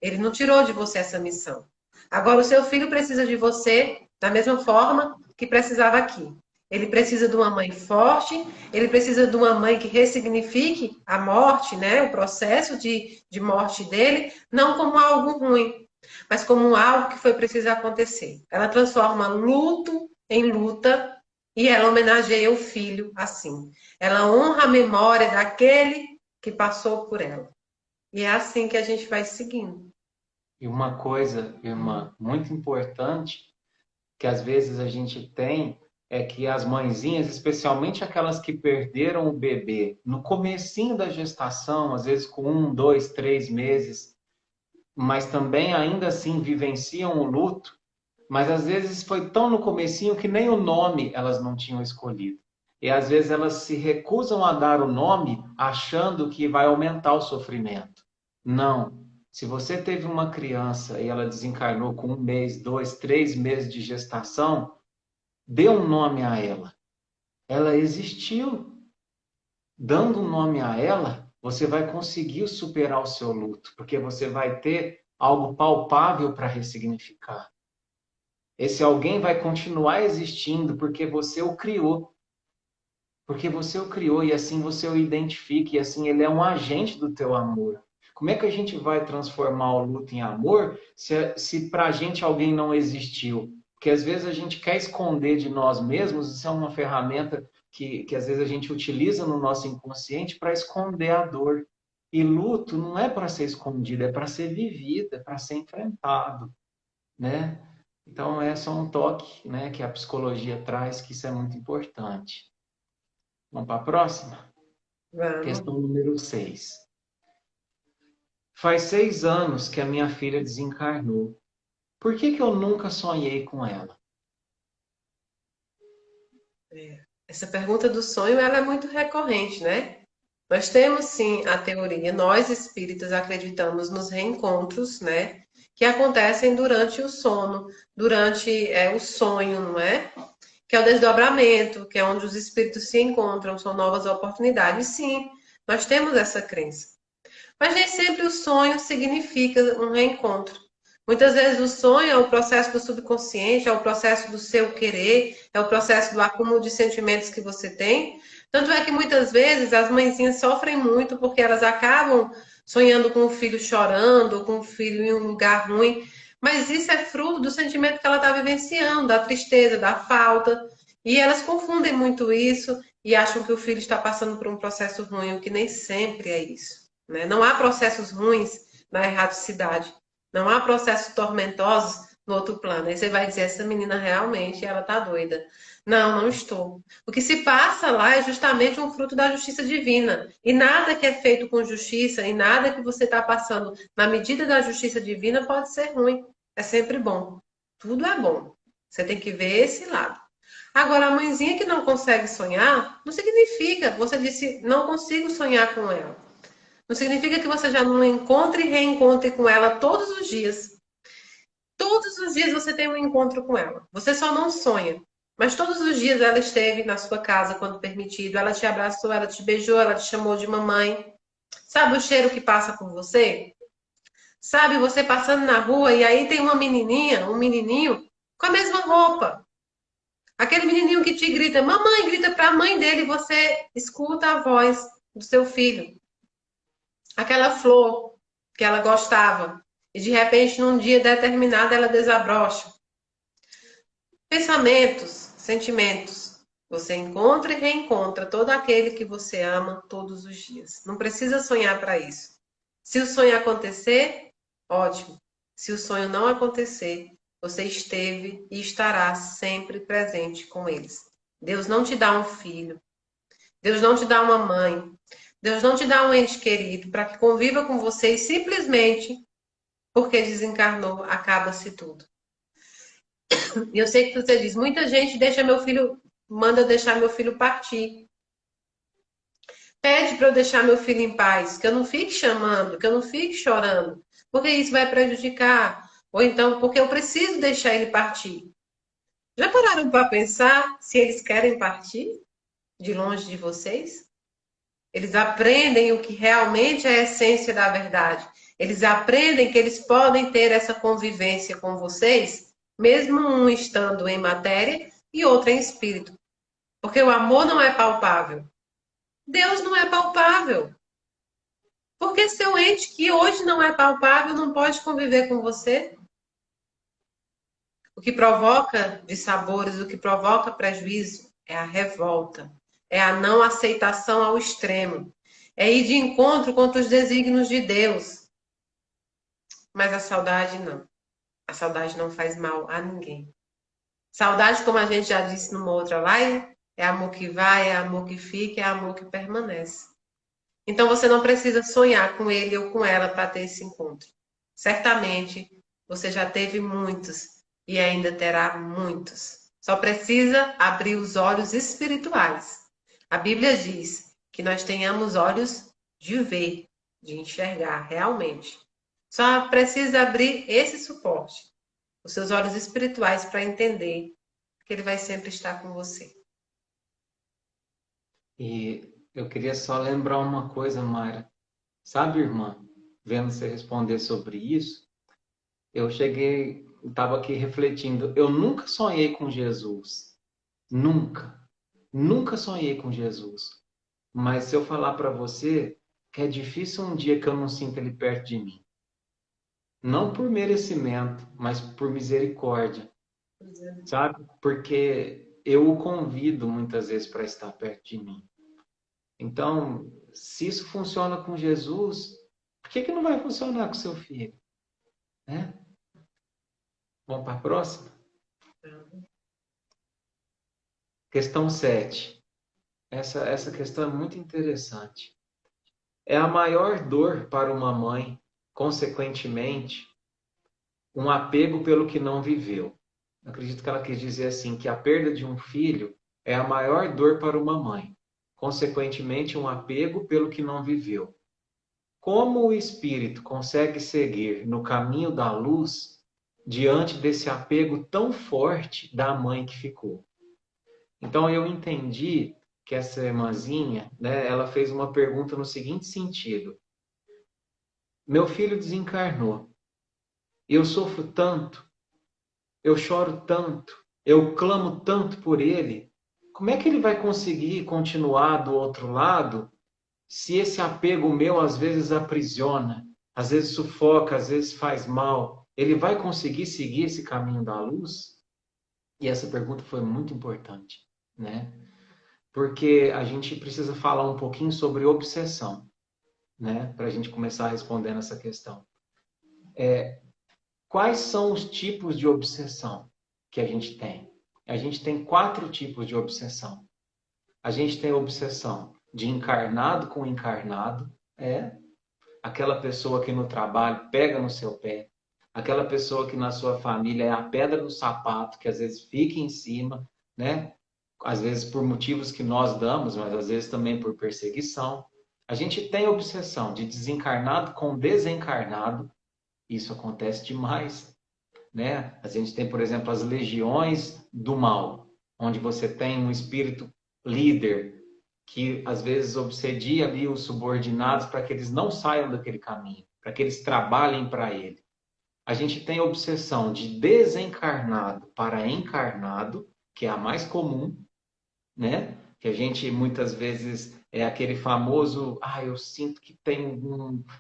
Ele não tirou de você essa missão. Agora o seu filho precisa de você da mesma forma que precisava aqui. Ele precisa de uma mãe forte, ele precisa de uma mãe que ressignifique a morte, né? O processo de morte dele, não como algo ruim, mas como algo que foi preciso acontecer. Ela transforma luto em luta e ela homenageia o filho assim. Ela honra a memória daquele que passou por ela. E é assim que a gente vai seguindo. E uma coisa, irmã, muito importante, que às vezes a gente tem, é que as mãezinhas, especialmente aquelas que perderam o bebê no comecinho da gestação, às vezes com 1, 2, 3 meses, mas também ainda assim vivenciam o luto, mas às vezes foi tão no comecinho que nem o nome elas não tinham escolhido. E às vezes elas se recusam a dar o nome achando que vai aumentar o sofrimento. Não. Se você teve uma criança e ela desencarnou com 1 mês, 2, 3 meses de gestação, dê um nome a ela. Ela existiu. Dando um nome a ela, você vai conseguir superar o seu luto, porque você vai ter algo palpável para ressignificar. Esse alguém vai continuar existindo porque você o criou. Porque você o criou e assim você o identifica e assim ele é um agente do teu amor. Como é que a gente vai transformar o luto em amor se para a gente alguém não existiu? Porque às vezes a gente quer esconder de nós mesmos, isso é uma ferramenta que às vezes a gente utiliza no nosso inconsciente para esconder a dor. E luto não é para ser escondido, é para ser vivido, é para ser enfrentado, né? Então, é só um toque, né, que a psicologia traz, que isso é muito importante. Vamos para a próxima? Vamos. Questão número 6. Faz 6 anos que a minha filha desencarnou. Por que que eu nunca sonhei com ela? Essa pergunta do sonho, ela é muito recorrente, né? Nós temos sim a teoria, nós espíritas acreditamos nos reencontros, né? Que acontecem durante o sono, durante o sonho, não é? Que é o desdobramento, que é onde os espíritos se encontram, são novas oportunidades. Sim, nós temos essa crença. Mas nem sempre o sonho significa um reencontro. Muitas vezes o sonho é o processo do subconsciente, é o processo do seu querer, é o processo do acúmulo de sentimentos que você tem. Tanto é que muitas vezes as mãezinhas sofrem muito porque elas acabam sonhando com o filho chorando, com o filho em um lugar ruim. Mas isso é fruto do sentimento que ela está vivenciando, da tristeza, da falta. E elas confundem muito isso e acham que o filho está passando por um processo ruim, o que nem sempre é isso. Né? Não há processos ruins na erraticidade. Não há processos tormentosos no outro plano. Aí você vai dizer, essa menina realmente, ela tá doida. Não, não estou. O que se passa lá é justamente um fruto da justiça divina. E nada que é feito com justiça, e nada que você está passando na medida da justiça divina pode ser ruim. É sempre bom. Tudo é bom. Você tem que ver esse lado. Agora, a mãezinha que não consegue sonhar, não significa, você disse, não consigo sonhar com ela. Não significa que você já não encontre e reencontre com ela todos os dias. Todos os dias você tem um encontro com ela. Você só não sonha. Mas todos os dias ela esteve na sua casa quando permitido. Ela te abraçou, ela te beijou, ela te chamou de mamãe. Sabe o cheiro que passa por você? Sabe você passando na rua e aí tem uma menininha, um menininho com a mesma roupa. Aquele menininho que te grita, mamãe, grita para a mãe dele e você escuta a voz do seu filho. Aquela flor que ela gostava e de repente num dia determinado ela desabrocha. Pensamentos, sentimentos. Você encontra e reencontra todo aquele que você ama todos os dias. Não precisa sonhar para isso. Se o sonho acontecer, ótimo. Se o sonho não acontecer, você esteve e estará sempre presente com eles. Deus não te dá um filho. Deus não te dá uma mãe. Deus não te dá um ente querido para que conviva com você e simplesmente porque desencarnou, acaba-se tudo. E eu sei que você diz, muita gente deixa meu filho, manda deixar meu filho partir. Pede para eu deixar meu filho em paz, que eu não fique chamando, que eu não fique chorando, porque isso vai prejudicar. Ou então, porque eu preciso deixar ele partir. Já pararam para pensar se eles querem partir de longe de vocês? Eles aprendem o que realmente é a essência da verdade. Eles aprendem que eles podem ter essa convivência com vocês, mesmo um estando em matéria e outro em espírito. Porque o amor não é palpável. Deus não é palpável. Porque seu ente que hoje não é palpável não pode conviver com você. O que provoca dissabores, o que provoca prejuízo é a revolta, é a não aceitação ao extremo, é ir de encontro contra os desígnios de Deus. Mas a saudade não. A saudade não faz mal a ninguém. Saudade, como a gente já disse numa outra live, é amor que vai, é amor que fica, é amor que permanece. Então você não precisa sonhar com ele ou com ela para ter esse encontro. Certamente você já teve muitos e ainda terá muitos. Só precisa abrir os olhos espirituais. A Bíblia diz que nós tenhamos olhos de ver, de enxergar realmente. Só precisa abrir esse suporte, os seus olhos espirituais, para entender que ele vai sempre estar com você. E eu queria só lembrar uma coisa, Mayra. Sabe, irmã, vendo você responder sobre isso, eu cheguei, estava aqui refletindo. Eu nunca sonhei com Jesus. Nunca. Nunca sonhei com Jesus. Mas se eu falar para você que é difícil um dia que eu não sinta ele perto de mim. Não por merecimento, mas por misericórdia. sabe? Porque eu o convido muitas vezes para estar perto de mim. Então, se isso funciona com Jesus, por que que não vai funcionar com seu filho? Né? Vamos para a próxima? Questão 7. Essa questão é muito interessante. É a maior dor para uma mãe, consequentemente, um apego pelo que não viveu. Eu acredito que ela quis dizer assim, que a perda de um filho é a maior dor para uma mãe, consequentemente, um apego pelo que não viveu. Como o espírito consegue seguir no caminho da luz diante desse apego tão forte da mãe que ficou? Então eu entendi que essa irmãzinha, né, ela fez uma pergunta no seguinte sentido: meu filho desencarnou, eu sofro tanto, eu choro tanto, eu clamo tanto por ele. Como é que ele vai conseguir continuar do outro lado se esse apego meu às vezes aprisiona, às vezes sufoca, às vezes faz mal? Ele vai conseguir seguir esse caminho da luz? E essa pergunta foi muito importante, né? Porque a gente precisa falar um pouquinho sobre obsessão, né? Para a gente começar respondendo essa questão. Quais são os tipos de obsessão que a gente tem? A gente tem 4 tipos de obsessão. A gente tem a obsessão de encarnado com encarnado, aquela pessoa que no trabalho pega no seu pé, aquela pessoa que na sua família é a pedra no sapato, que às vezes fica em cima, né? Às vezes por motivos que nós damos, mas às vezes também por perseguição. A gente tem a obsessão de desencarnado com desencarnado, isso acontece demais, né? A gente tem, por exemplo, as legiões do mal, onde você tem um espírito líder que às vezes obsedia ali os subordinados para que eles não saiam daquele caminho, para que eles trabalhem para ele. A gente tem a obsessão de desencarnado para encarnado, que é a mais comum, né? Que a gente muitas vezes é aquele famoso, eu sinto que tem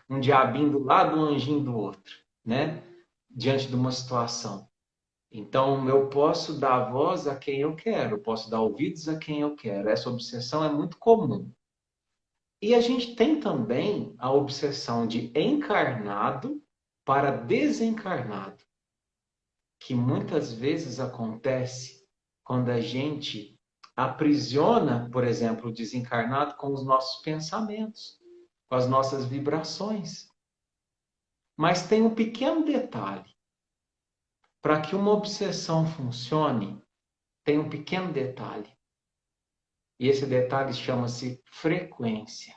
um diabinho do lado, um anjinho do outro, né? Diante de uma situação. Então, eu posso dar voz a quem eu quero, eu posso dar ouvidos a quem eu quero. Essa obsessão é muito comum. E a gente tem também a obsessão de encarnado para desencarnado, que muitas vezes acontece quando a gente aprisiona, por exemplo, o desencarnado com os nossos pensamentos, com as nossas vibrações. Mas tem um pequeno detalhe. Para que uma obsessão funcione, tem um pequeno detalhe. E esse detalhe chama-se frequência.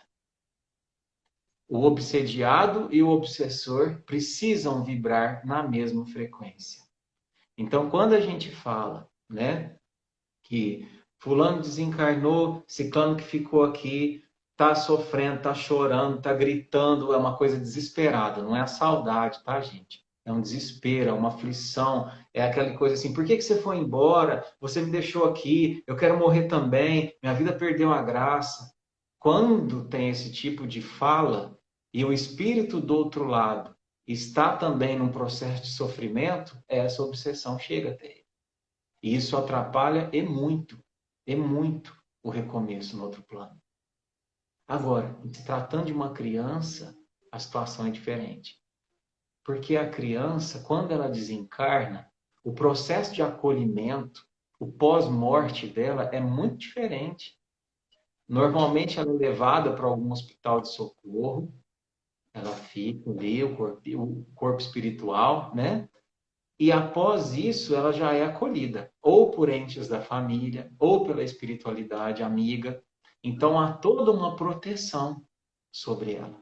O obsediado e o obsessor precisam vibrar na mesma frequência. Então, quando a gente fala, né, que fulano desencarnou, ciclano que ficou aqui, tá sofrendo, tá chorando, tá gritando, é uma coisa desesperada, não é a saudade, tá, gente? É um desespero, é uma aflição, é aquela coisa assim, por que que você foi embora? Você me deixou aqui, eu quero morrer também, minha vida perdeu a graça. Quando tem esse tipo de fala e o espírito do outro lado está também num processo de sofrimento, essa obsessão chega até ele. E isso atrapalha e muito o recomeço no outro plano. Agora, se tratando de uma criança, a situação é diferente. Porque a criança, quando ela desencarna, o processo de acolhimento, o pós-morte dela é muito diferente. Normalmente ela é levada para algum hospital de socorro, ela fica ali, o corpo espiritual, né? E após isso, ela já é acolhida, ou por entes da família, ou pela espiritualidade amiga. Então há toda uma proteção sobre ela.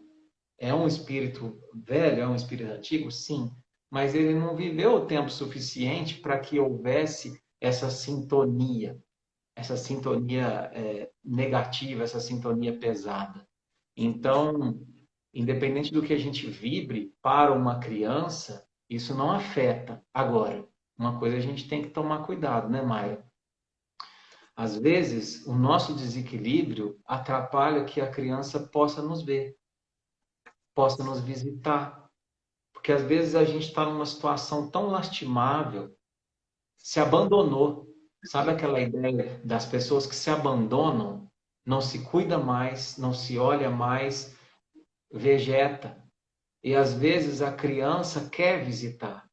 É um espírito velho, é um espírito antigo? Sim, mas ele não viveu o tempo suficiente para que houvesse essa sintonia negativa, essa sintonia pesada. Então, independente do que a gente vibre para uma criança, isso não afeta. Agora, uma coisa a gente tem que tomar cuidado, né, Maia? Às vezes, o nosso desequilíbrio atrapalha que a criança possa nos ver, possa nos visitar. Porque às vezes a gente está numa situação tão lastimável, se abandonou. Sabe aquela ideia das pessoas que se abandonam, não se cuida mais, não se olha mais, vegeta. E às vezes a criança quer visitar,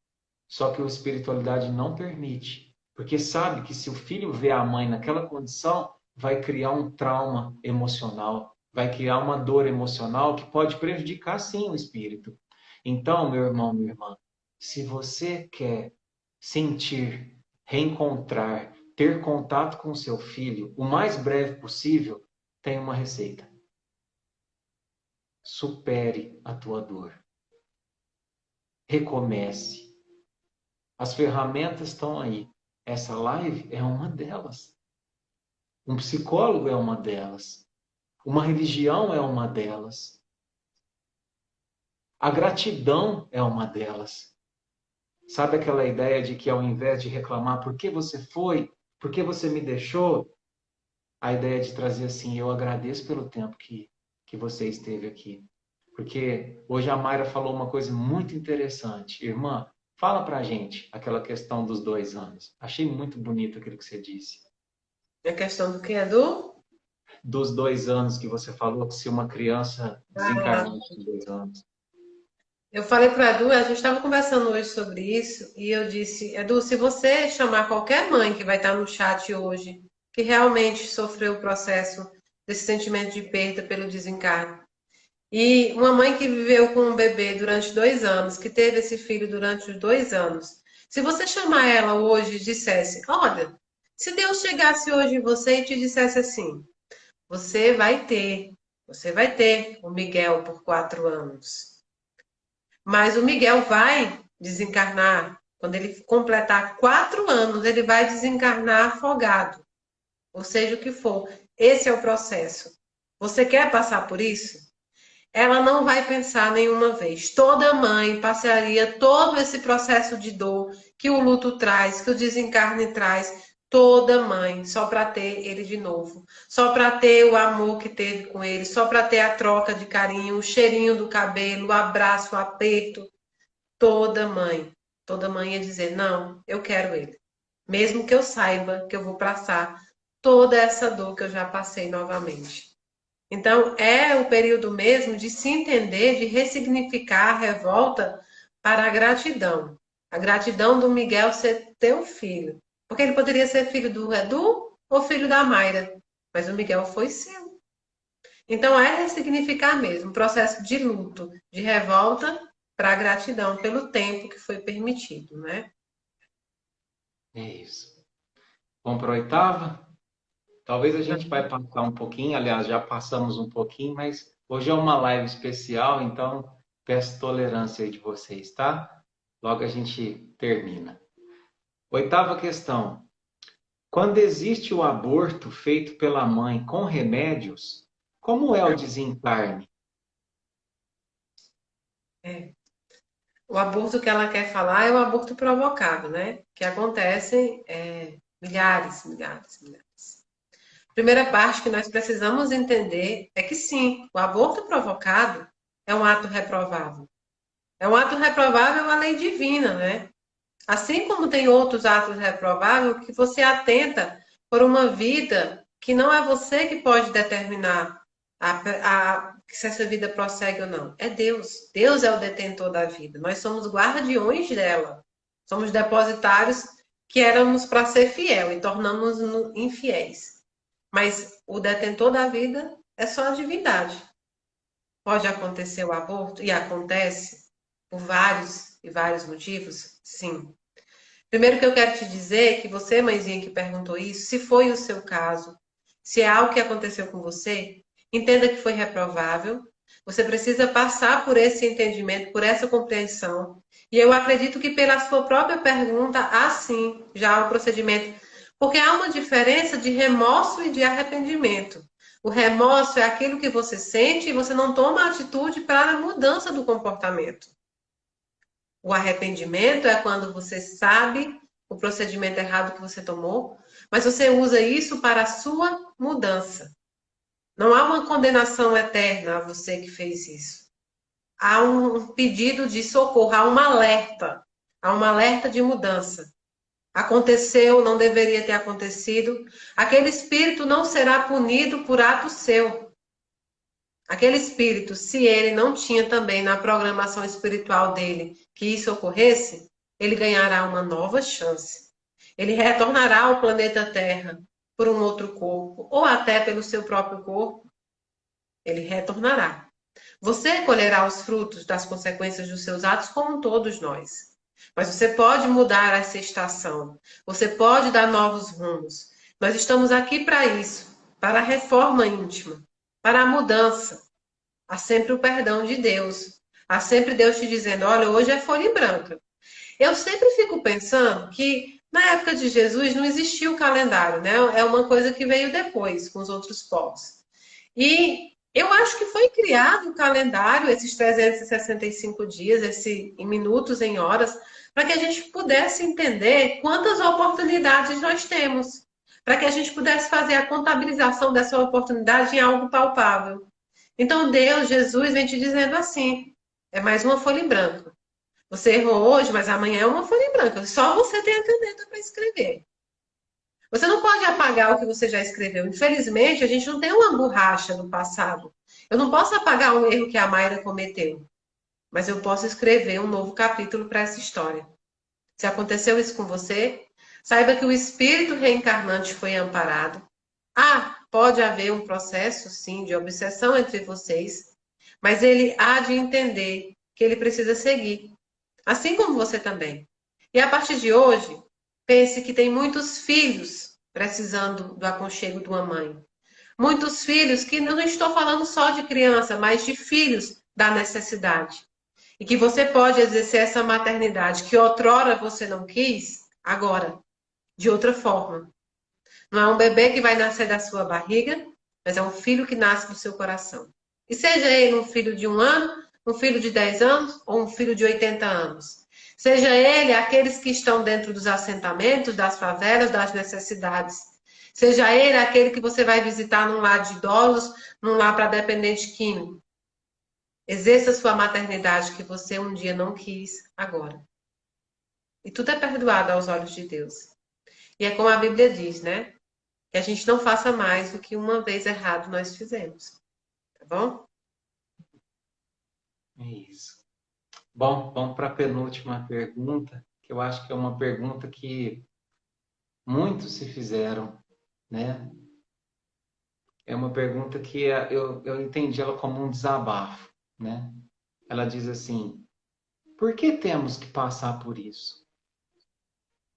só que a espiritualidade não permite, porque sabe que se o filho vê a mãe naquela condição, vai criar um trauma emocional, vai criar uma dor emocional que pode prejudicar sim o espírito. Então, meu irmão, minha irmã, se você quer sentir, reencontrar, ter contato com seu filho o mais breve possível, tem uma receita. Supere a tua dor. Recomece. As ferramentas estão aí. Essa live é uma delas. Um psicólogo é uma delas. Uma religião é uma delas. A gratidão é uma delas. Sabe aquela ideia de que ao invés de reclamar por que você foi, por que você me deixou, a ideia de trazer assim, eu agradeço pelo tempo que você esteve aqui. Porque hoje a Mayra falou uma coisa muito interessante. Irmã, fala pra gente aquela questão dos 2 anos. Achei muito bonito aquilo que você disse. A questão do que é do? Dos 2 anos que você falou, que se uma criança desencarnou com 2 anos. Eu falei para a Edu, a gente estava conversando hoje sobre isso, e eu disse, Edu, se você chamar qualquer mãe que vai estar no chat hoje, que realmente sofreu o processo desse sentimento de perda pelo desencarne, e uma mãe que viveu com um bebê durante 2 anos, que teve esse filho durante os 2 anos, se você chamar ela hoje e dissesse, olha, se Deus chegasse hoje em você e te dissesse assim, você vai ter o Miguel por 4 anos. Mas o Miguel vai desencarnar. Quando ele completar 4 anos, ele vai desencarnar afogado. Ou seja, o que for. Esse é o processo. Você quer passar por isso? Ela não vai pensar nenhuma vez. Toda mãe passaria todo esse processo de dor que o luto traz, que o desencarne traz. Toda mãe, só para ter ele de novo. Só para ter o amor que teve com ele. Só para ter a troca de carinho, o cheirinho do cabelo, o abraço, o aperto. Toda mãe ia dizer, não, eu quero ele. Mesmo que eu saiba que eu vou passar toda essa dor que eu já passei novamente. Então, é o período mesmo de se entender, de ressignificar a revolta para a gratidão. A gratidão do Miguel ser teu filho. Porque ele poderia ser filho do Edu ou filho da Mayra. Mas o Miguel foi seu. Então, é ressignificar mesmo. Um processo de luto, de revolta para a gratidão pelo tempo que foi permitido, né? É isso. Vamos para a 8ª? Talvez a gente vai passar um pouquinho, aliás, já passamos um pouquinho, mas hoje é uma live especial, então peço tolerância aí de vocês, tá? Logo a gente termina. 8ª questão. Quando existe o aborto feito pela mãe com remédios, como é o desencarne? O aborto que ela quer falar é o aborto provocado, né? Que acontece milhares. Primeira parte que nós precisamos entender é que sim, o aborto provocado é um ato reprovável. É um ato reprovável à lei divina, né? Assim como tem outros atos reprováveis que você atenta por uma vida que não é você que pode determinar se essa vida prossegue ou não. É Deus. Deus é o detentor da vida. Nós somos guardiões dela. Somos depositários que éramos para ser fiel e tornamos-nos infiéis. Mas o detentor da vida é só a divindade. Pode acontecer o aborto? E acontece por vários e vários motivos? Sim. Primeiro que eu quero te dizer que você, mãezinha que perguntou isso, se foi o seu caso, se é algo que aconteceu com você, entenda que foi reprovável. Você precisa passar por esse entendimento, por essa compreensão. E eu acredito que pela sua própria pergunta, há sim já o procedimento. Porque há uma diferença de remorso e de arrependimento. O remorso é aquilo que você sente e você não toma atitude para a mudança do comportamento. O arrependimento é quando você sabe o procedimento errado que você tomou, mas você usa isso para a sua mudança. Não há uma condenação eterna a você que fez isso. Há um pedido de socorro, há um alerta de mudança. aconteceu, não deveria ter acontecido, aquele espírito não será punido por ato seu. Aquele espírito, se ele não tinha também na programação espiritual dele que isso ocorresse, ele ganhará uma nova chance. Ele retornará ao planeta Terra por um outro corpo, ou até pelo seu próprio corpo. Ele retornará. Você colherá os frutos das consequências dos seus atos, como todos nós. Mas você pode mudar essa estação. Você pode dar novos rumos. Nós estamos aqui para isso, para a reforma íntima, para a mudança. Há sempre o perdão de Deus. Há sempre Deus te dizendo, olha, hoje é folha em branca. Eu sempre fico pensando que na época de Jesus não existia o calendário, né? É uma coisa que veio depois com os outros povos. E eu acho que foi criado o calendário, esses 365 dias, em minutos, em horas, para que a gente pudesse entender quantas oportunidades nós temos, para que a gente pudesse fazer a contabilização dessa oportunidade em algo palpável. Então Deus, Jesus, vem te dizendo assim, é mais uma folha em branco. Você errou hoje, mas amanhã é uma folha em branco. Só você tem a caneta para escrever. Você não pode apagar o que você já escreveu. Infelizmente, a gente não tem uma borracha do passado. Eu não posso apagar o erro que a Mayra cometeu. Mas eu posso escrever um novo capítulo para essa história. Se aconteceu isso com você, saiba que o espírito reencarnante foi amparado. Pode haver um processo, sim, de obsessão entre vocês, mas ele há de entender que ele precisa seguir. Assim como você também. E a partir de hoje, pense que tem muitos filhos precisando do aconchego de uma mãe. Muitos filhos que não estou falando só de criança, mas de filhos da necessidade. E que você pode exercer essa maternidade que outrora você não quis, agora, de outra forma. Não é um bebê que vai nascer da sua barriga, mas é um filho que nasce do seu coração. E seja ele um filho de 1 ano, um filho de 10 anos ou um filho de 80 anos. Seja ele aqueles que estão dentro dos assentamentos, das favelas, das necessidades. Seja ele aquele que você vai visitar num lar de idosos, num lar para dependente químico. Exerça sua maternidade que você um dia não quis, agora. E tudo é perdoado aos olhos de Deus. E é como a Bíblia diz, né? Que a gente não faça mais do que uma vez errado nós fizemos. Tá bom? É isso. Bom, vamos para a penúltima pergunta, que eu acho que é uma pergunta que muitos se fizeram, né? É uma pergunta que eu entendi ela como um desabafo, né? Ela diz assim, por que temos que passar por isso?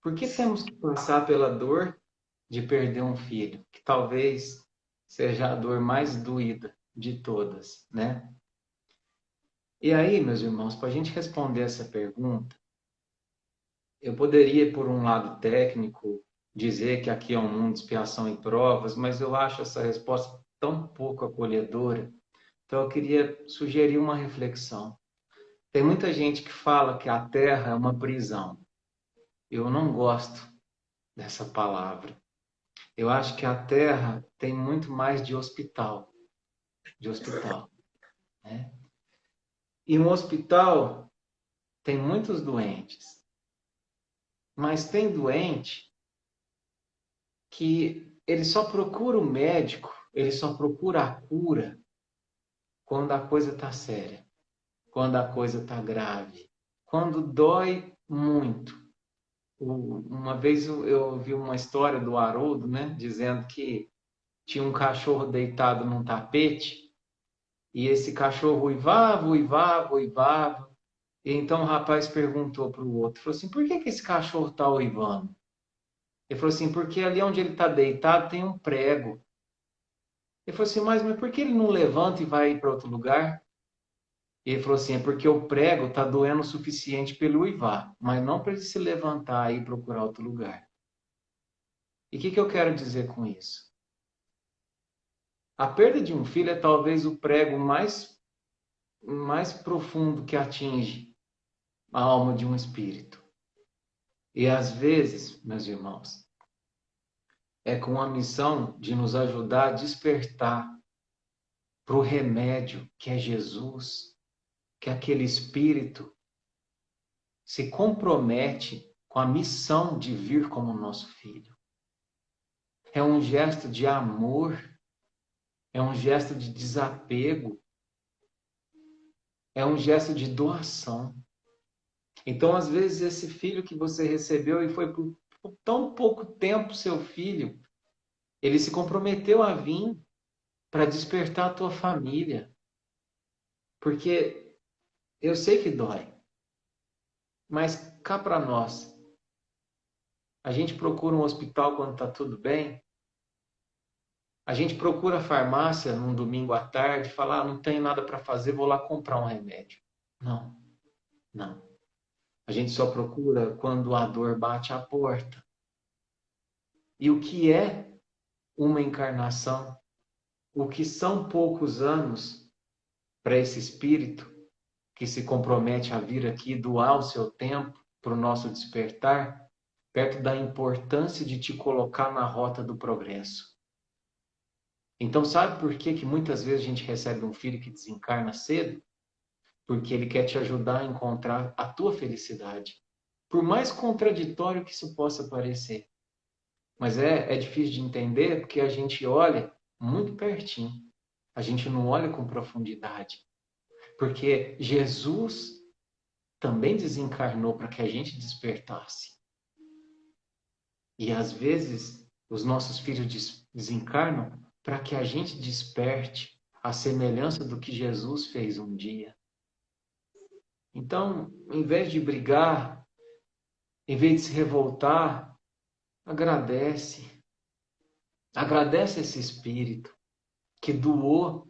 Por que temos que passar pela dor de perder um filho? Que talvez seja a dor mais doída de todas, né? E aí, meus irmãos, para a gente responder essa pergunta, eu poderia, por um lado técnico, dizer que aqui é um mundo de expiação e provas, mas eu acho essa resposta tão pouco acolhedora. Então, eu queria sugerir uma reflexão. Tem muita gente que fala que a Terra é uma prisão. Eu não gosto dessa palavra. Eu acho que a Terra tem muito mais de hospital, né? E um hospital tem muitos doentes, mas tem doente que ele só procura o médico, ele só procura a cura quando a coisa está séria, quando a coisa está grave, quando dói muito. Uma vez eu vi uma história do Haroldo, né, dizendo que tinha um cachorro deitado num tapete e esse cachorro uivava, uivava, uivava. E então o rapaz perguntou para o outro, falou assim, por que esse cachorro está uivando? Ele falou assim, porque ali onde ele está deitado tem um prego. Ele falou assim, mas por que ele não levanta e vai para outro lugar? E ele falou assim, é porque o prego está doendo o suficiente para ele uivar, mas não para ele se levantar e procurar outro lugar. E o que eu quero dizer com isso? A perda de um filho é talvez o prego mais profundo que atinge a alma de um espírito. E às vezes, meus irmãos, é com a missão de nos ajudar a despertar para o remédio que é Jesus, que aquele espírito se compromete com a missão de vir como nosso filho. É um gesto de amor, é um gesto de desapego, é um gesto de doação. Então, às vezes, esse filho que você recebeu e foi por tão pouco tempo seu filho, ele se comprometeu a vir para despertar a tua família. Porque eu sei que dói, mas cá para nós, a gente procura um hospital quando está tudo bem, a gente procura a farmácia num domingo à tarde, falar, não tenho nada para fazer, vou lá comprar um remédio. Não, não. A gente só procura quando a dor bate à porta. E o que é uma encarnação? O que são poucos anos para esse espírito que se compromete a vir aqui doar o seu tempo para o nosso despertar, perto da importância de te colocar na rota do progresso. Então, sabe por que muitas vezes a gente recebe um filho que desencarna cedo? Porque ele quer te ajudar a encontrar a tua felicidade. Por mais contraditório que isso possa parecer. Mas é difícil de entender porque a gente olha muito pertinho. A gente não olha com profundidade. Porque Jesus também desencarnou para que a gente despertasse. E às vezes os nossos filhos desencarnam para que a gente desperte a semelhança do que Jesus fez um dia. Então, em vez de brigar, em vez de se revoltar, agradece. Agradece esse espírito que doou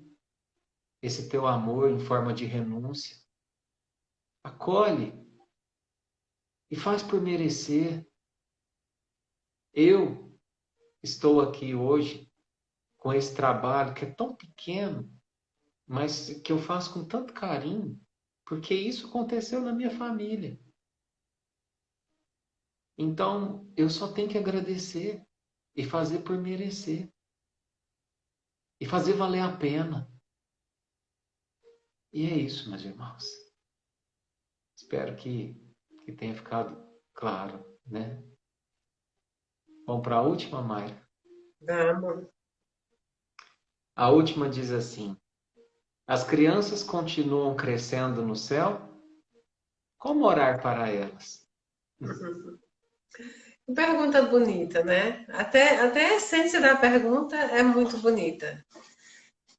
esse teu amor em forma de renúncia. Acolhe e faz por merecer. Eu estou aqui hoje com esse trabalho que é tão pequeno, mas que eu faço com tanto carinho, porque isso aconteceu na minha família. Então, eu só tenho que agradecer e fazer por merecer. E fazer valer a pena. E é isso, meus irmãos. Espero que tenha ficado claro, né? Vamos para a última, Mayra? Vamos. A última diz assim: as crianças continuam crescendo no céu? Como orar para elas? Pergunta bonita, né? Até a essência da pergunta é muito bonita.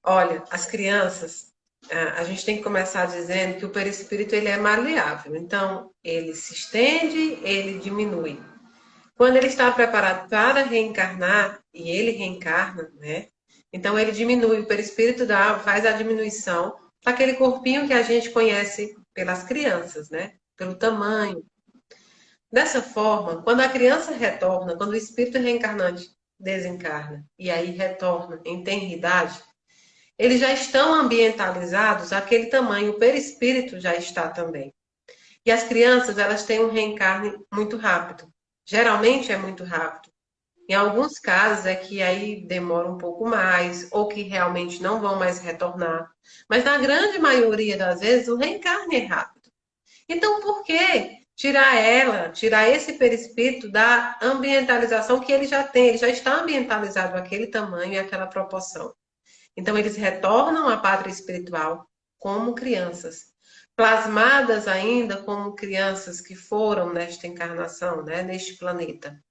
Olha, as crianças, a gente tem que começar dizendo que o perispírito ele é maleável. Então, ele se estende, ele diminui. Quando ele está preparado para reencarnar, e ele reencarna, né? Então, ele diminui, o perispírito faz a diminuição para aquele corpinho que a gente conhece pelas crianças, né? Pelo tamanho. Dessa forma, quando a criança retorna, quando o espírito reencarnante desencarna e aí retorna em tenridade, eles já estão ambientalizados àquele tamanho, o perispírito já está também. E as crianças, elas têm um reencarne muito rápido. Geralmente é muito rápido. Em alguns casos é que aí demora um pouco mais, ou que realmente não vão mais retornar. Mas na grande maioria das vezes, o reencarne é rápido. Então, por que tirar esse perispírito da ambientalização que ele já tem? Ele já está ambientalizado àquele tamanho e àquela proporção. Então, eles retornam à pátria espiritual como crianças, plasmadas ainda como crianças que foram nesta encarnação, né, neste planeta.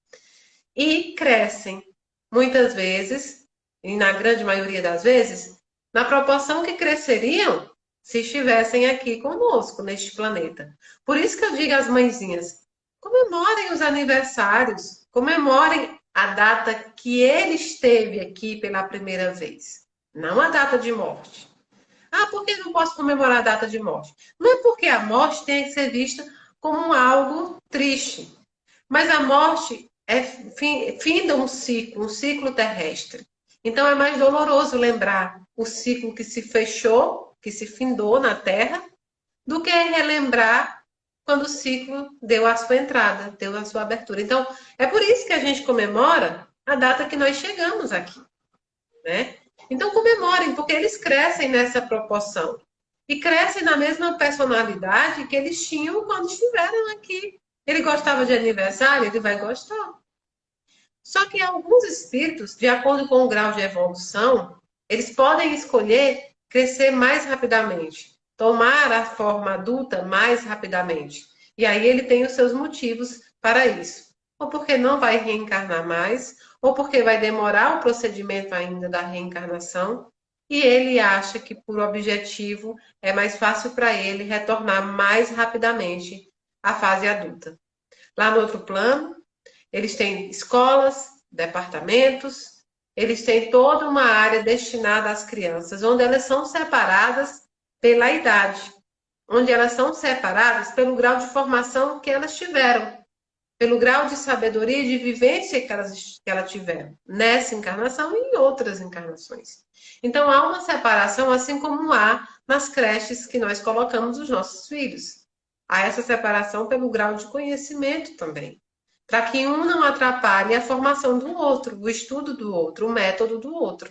E crescem, muitas vezes, e na grande maioria das vezes, na proporção que cresceriam se estivessem aqui conosco, neste planeta. Por isso que eu digo às mãezinhas, comemorem os aniversários, comemorem a data que ele esteve aqui pela primeira vez. Não a data de morte. Ah, por que não posso comemorar a data de morte? Não é porque a morte tem que ser vista como algo triste. Mas a morte finda um ciclo terrestre. Então é mais doloroso lembrar o ciclo que se fechou, que se findou na Terra, do que relembrar quando o ciclo deu a sua entrada, deu a sua abertura. Então, é por isso que a gente comemora a data que nós chegamos aqui, né? Então comemorem, porque eles crescem nessa proporção. E crescem na mesma personalidade que eles tinham quando estiveram aqui. Ele gostava de aniversário, ele vai gostar. Só que alguns espíritos, de acordo com o grau de evolução, eles podem escolher crescer mais rapidamente, tomar a forma adulta mais rapidamente. E aí ele tem os seus motivos para isso. Ou porque não vai reencarnar mais, ou porque vai demorar o procedimento ainda da reencarnação, e ele acha que por objetivo é mais fácil para ele retornar mais rapidamente à fase adulta. Lá no outro plano, eles têm escolas, departamentos, eles têm toda uma área destinada às crianças, onde elas são separadas pela idade, onde elas são separadas pelo grau de formação que elas tiveram, pelo grau de sabedoria e de vivência que elas tiveram, nessa encarnação e em outras encarnações. Então há uma separação, assim como há nas creches que nós colocamos os nossos filhos. Há essa separação pelo grau de conhecimento também, para que um não atrapalhe a formação do outro, o estudo do outro, o método do outro.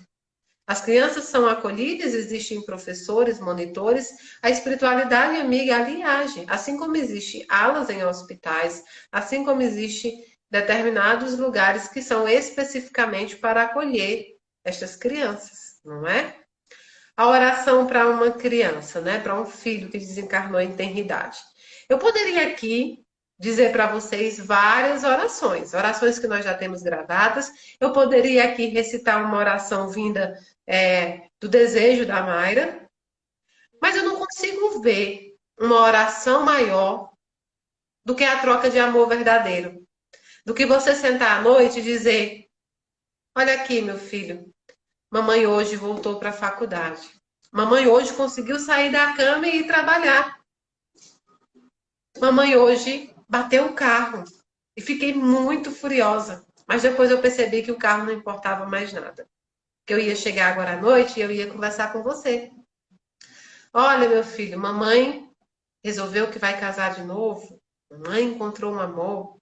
As crianças são acolhidas, existem professores, monitores, a espiritualidade amiga ali age, assim como existe alas em hospitais, assim como existe determinados lugares que são especificamente para acolher estas crianças, não é? A oração para uma criança, né, para um filho que desencarnou em tenridade. Eu poderia aqui dizer para vocês várias orações, orações que nós já temos gravadas. Eu poderia aqui recitar uma oração vinda do desejo da Mayra, mas eu não consigo ver uma oração maior do que a troca de amor verdadeiro. Do que você sentar à noite e dizer: olha aqui, meu filho, mamãe hoje voltou para a faculdade. Mamãe hoje conseguiu sair da cama e ir trabalhar. Mamãe hoje bateu o carro e fiquei muito furiosa. Mas depois eu percebi que o carro não importava mais nada. Que eu ia chegar agora à noite e eu ia conversar com você. Olha, meu filho, mamãe resolveu que vai casar de novo. Mamãe encontrou um amor.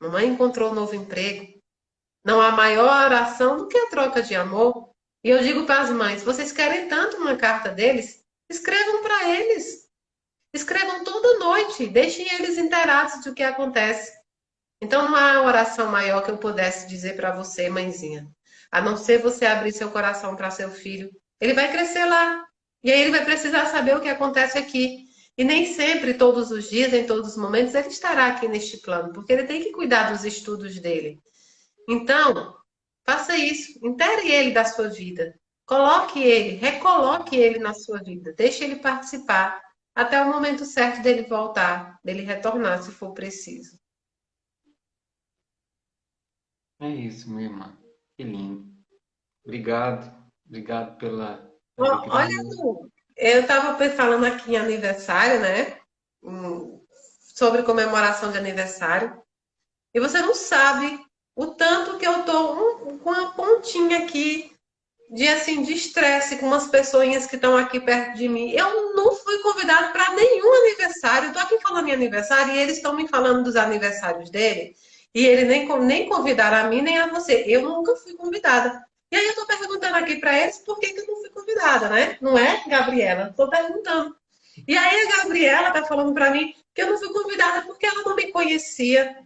Mamãe encontrou um novo emprego. Não há maior oração do que a troca de amor. E eu digo para as mães: vocês querem tanto uma carta deles? Escrevam para eles. Escrevam toda noite. Deixem eles inteirados do que acontece. Então não há oração maior que eu pudesse dizer para você, mãezinha. A não ser você abrir seu coração para seu filho. Ele vai crescer lá. E aí ele vai precisar saber o que acontece aqui. E nem sempre, todos os dias, em todos os momentos, ele estará aqui neste plano, porque ele tem que cuidar dos estudos dele. Então, faça isso. Intere ele da sua vida. Coloque ele, recoloque ele na sua vida. Deixe ele participar até o momento certo dele voltar, dele retornar, se for preciso. É isso, minha irmã. Que lindo. Obrigado. Obrigado pela Olha, alegria. Lu, eu estava falando aqui em aniversário, né? Sobre comemoração de aniversário. E você não sabe o tanto que eu tô com uma pontinha aqui de assim de estresse com umas pessoinhas que estão aqui perto de mim. Eu não fui convidada para nenhum aniversário. Eu tô aqui falando em aniversário e eles estão me falando dos aniversários dele. E ele nem convidaram a mim nem a você. Eu nunca fui convidada. E aí eu tô perguntando aqui para eles por que eu não fui convidada, né? Não é, Gabriela? Tô perguntando. E aí a Gabriela tá falando para mim que eu não fui convidada porque ela não me conhecia.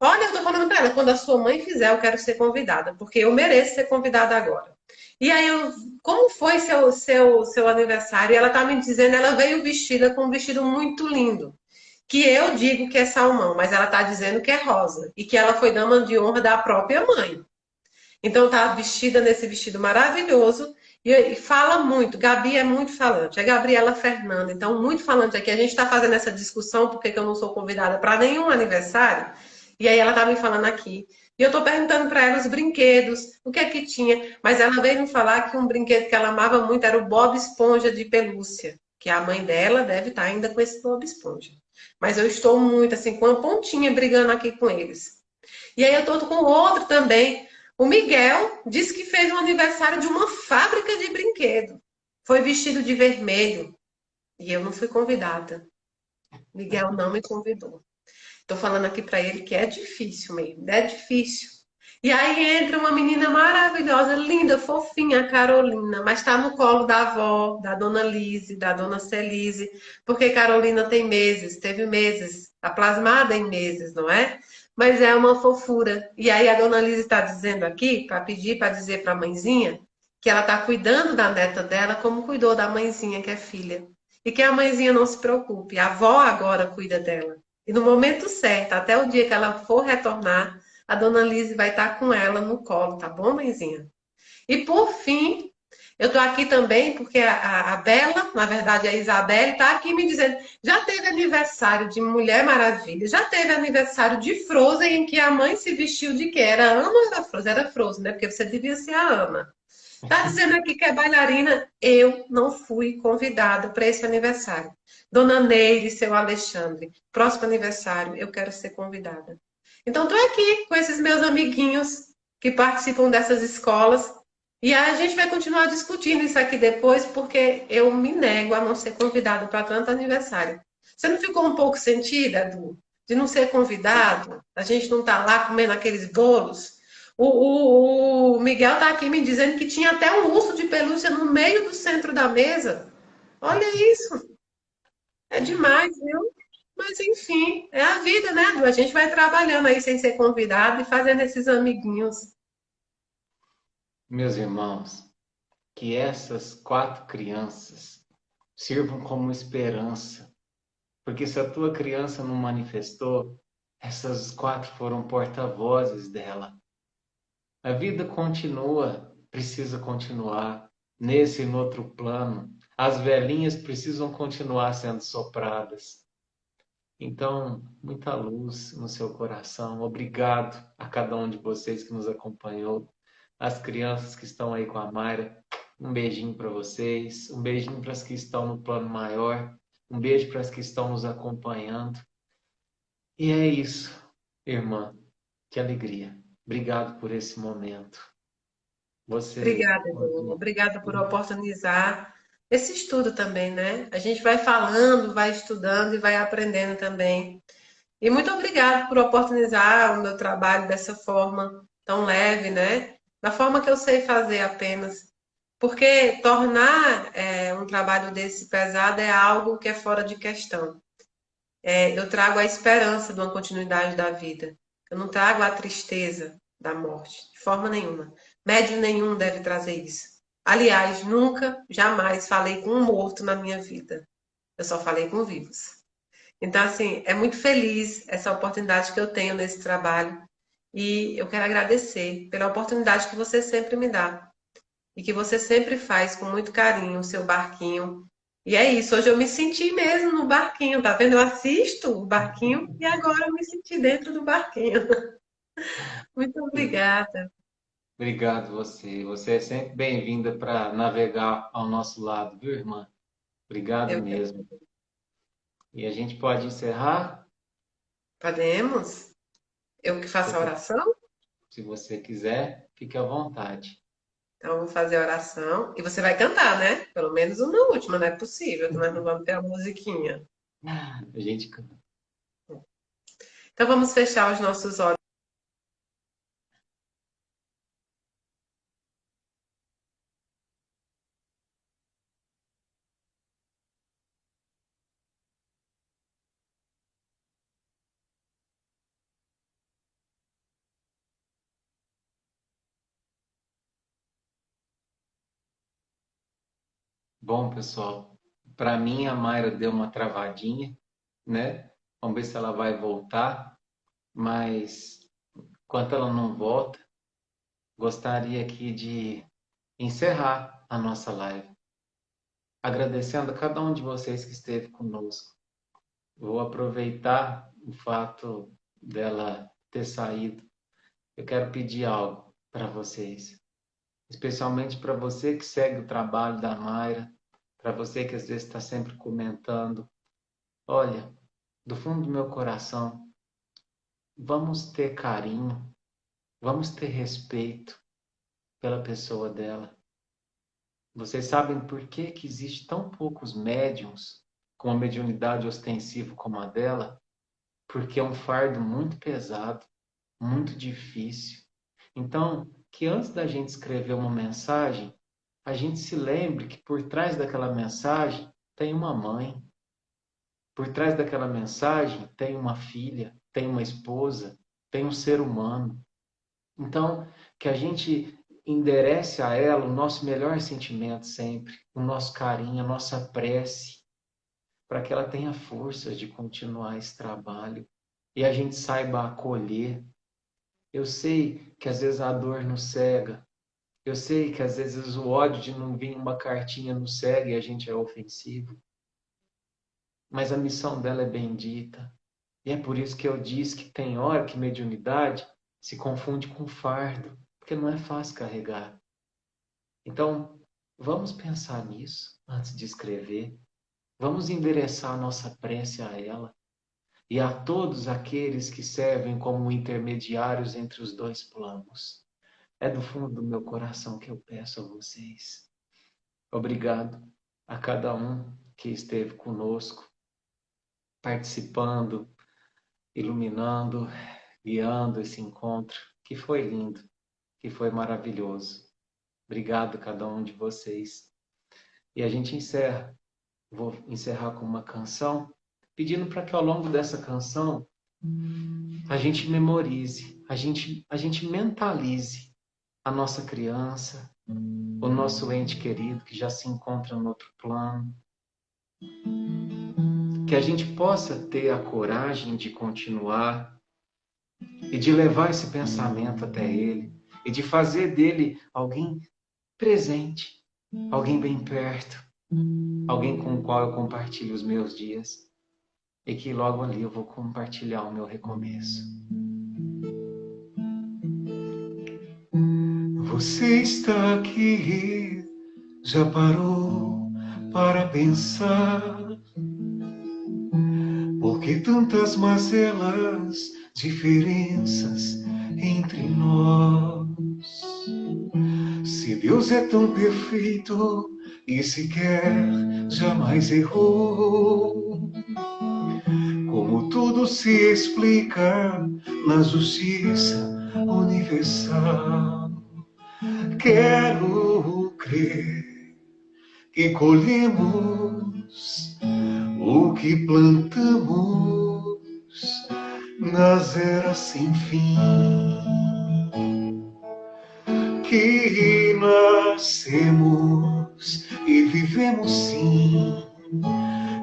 Olha, eu tô falando para ela, quando a sua mãe fizer, eu quero ser convidada, porque eu mereço ser convidada agora. E aí, como foi seu aniversário? E ela tá me dizendo, ela veio vestida com um vestido muito lindo, que eu digo que é salmão, mas ela tá dizendo que é rosa, e que ela foi dama de honra da própria mãe. Então tá vestida nesse vestido maravilhoso, e fala muito. Gabi é muito falante, é Gabriela Fernanda, então muito falante aqui. A gente tá fazendo essa discussão porque eu não sou convidada para nenhum aniversário. E aí ela tá me falando aqui. E eu tô perguntando para ela os brinquedos, o que é que tinha. Mas ela veio me falar que um brinquedo que ela amava muito era o Bob Esponja de pelúcia. Que a mãe dela deve estar ainda com esse Bob Esponja. Mas eu estou muito assim, com uma pontinha brigando aqui com eles. E aí eu tô com outro também. O Miguel disse que fez um aniversário de uma fábrica de brinquedo. Foi vestido de vermelho. E eu não fui convidada. Miguel não me convidou. Tô falando aqui para ele que é difícil mesmo, é difícil. E aí entra uma menina maravilhosa, linda, fofinha, a Carolina, mas está no colo da avó, da dona Lise, da dona Celise, porque Carolina tem meses, teve meses Tá plasmada em meses, não é? Mas é uma fofura. E aí a dona Lisa está dizendo aqui, para pedir, para dizer para a mãezinha, que ela está cuidando da neta dela como cuidou da mãezinha, que é filha. E que a mãezinha não se preocupe, a avó agora cuida dela. E no momento certo, até o dia que ela for retornar, a dona Lise vai estar com ela no colo, tá bom, mãezinha? E por fim, eu estou aqui também porque a Bela, na verdade a Isabelle, está aqui me dizendo: já teve aniversário de Mulher Maravilha, já teve aniversário de Frozen em que a mãe se vestiu de quê? Era Ana ou era Frozen? Era Frozen, né? Porque você devia ser a Ana. Está dizendo aqui que é bailarina. Eu não fui convidada para esse aniversário. Dona Neide, seu Alexandre, próximo aniversário, eu quero ser convidada. Então, estou aqui com esses meus amiguinhos que participam dessas escolas. E aí a gente vai continuar discutindo isso aqui depois, porque eu me nego a não ser convidada para tanto aniversário. Você não ficou um pouco sentida, Edu, de não ser convidado? A gente não tá lá comendo aqueles bolos? O Miguel tá aqui me dizendo que tinha até um urso de pelúcia no meio do centro da mesa. Olha isso, é demais, viu? Mas enfim, é a vida, né, Edu? A gente vai trabalhando aí sem ser convidado e fazendo esses amiguinhos. Meus irmãos, que essas 4 crianças sirvam como esperança, porque se a tua criança não manifestou, essas 4 foram porta-vozes dela. A vida continua, precisa continuar, nesse e no outro plano. As velhinhas precisam continuar sendo sopradas. Então, muita luz no seu coração. Obrigado a cada um de vocês que nos acompanhou. As crianças que estão aí com a Mayra, um beijinho para vocês. Um beijinho para as que estão no plano maior. Um beijo para as que estão nos acompanhando. E é isso, irmã. Que alegria. Obrigado por esse momento. Você. Obrigada, Edu. Obrigada por oportunizar esse estudo também, né? A gente vai falando, vai estudando e vai aprendendo também. E muito obrigada por oportunizar o meu trabalho dessa forma tão leve, né? Da forma que eu sei fazer apenas. Porque tornar um trabalho desse pesado é algo que é fora de questão. Eu trago a esperança de uma continuidade da vida. Eu não trago a tristeza da morte, de forma nenhuma. Médium nenhum deve trazer isso. Aliás, nunca, jamais falei com um morto na minha vida. Eu só falei com vivos. Então, assim, é muito feliz essa oportunidade que eu tenho nesse trabalho. E eu quero agradecer pela oportunidade que você sempre me dá. E que você sempre faz com muito carinho o seu barquinho. E é isso, hoje eu me senti mesmo no barquinho, tá vendo? Eu assisto o barquinho e agora eu me senti dentro do barquinho. Muito obrigada. Obrigado você. Você é sempre bem-vinda para navegar ao nosso lado, viu, irmã? Obrigado Eu, mesmo. E a gente pode encerrar? podemos? Eu que faço a oração? Se você quiser, fique à vontade. Então, eu vou fazer a oração. E você vai cantar, né? Pelo menos uma última, não é possível, que nós não vamos ter a musiquinha. A gente canta. Então, vamos fechar os nossos olhos. Bom, pessoal, para mim a Mayra deu uma travadinha, né? Vamos ver se ela vai voltar, mas enquanto ela não volta, gostaria aqui de encerrar a nossa live, agradecendo a cada um de vocês que esteve conosco. Vou aproveitar o fato dela ter saído. Eu quero pedir algo para vocês, especialmente para você que segue o trabalho da Mayra, para você que às vezes está sempre comentando. Olha, do fundo do meu coração, vamos ter carinho, vamos ter respeito pela pessoa dela. Vocês sabem por que que existe tão poucos médiums com uma mediunidade ostensiva como a dela? Porque é um fardo muito pesado, muito difícil. Então, que antes da gente escrever uma mensagem, a gente se lembre que por trás daquela mensagem tem uma mãe, Por trás daquela mensagem tem uma filha, tem uma esposa, tem um ser humano. Então, que a gente enderece a ela o nosso melhor sentimento sempre, o nosso carinho, a nossa prece, para que ela tenha força de continuar esse trabalho e a gente saiba acolher. Eu sei que às vezes a dor nos cega, eu sei que às vezes o ódio de não vir uma cartinha nos cega e a gente é ofensivo, mas a missão dela é bendita. E é por isso que eu disse que tem hora que mediunidade se confunde com fardo, porque não é fácil carregar. Então, vamos pensar nisso antes de escrever. Vamos endereçar a nossa prece a ela e a todos aqueles que servem como intermediários entre os dois planos. É do fundo do meu coração que eu peço a vocês. Obrigado a cada um que esteve conosco, participando, iluminando, guiando esse encontro, que foi lindo, que foi maravilhoso. Obrigado a cada um de vocês. E a gente encerra. Vou encerrar com uma canção, pedindo para que ao longo dessa canção a gente memorize, a gente mentalize a nossa criança, o nosso ente querido que já se encontra no outro plano. Que a gente possa ter a coragem de continuar e de levar esse pensamento até ele e de fazer dele alguém presente, alguém bem perto, alguém com o qual eu compartilho os meus dias e que logo ali eu vou compartilhar o meu recomeço. Você está aqui, já parou para pensar? Por que tantas mazelas, diferenças entre nós? Se Deus é tão perfeito e sequer jamais errou, como tudo se explica na justiça universal? Quero crer que colhemos o que plantamos nas eras sem fim, que nascemos e vivemos sim,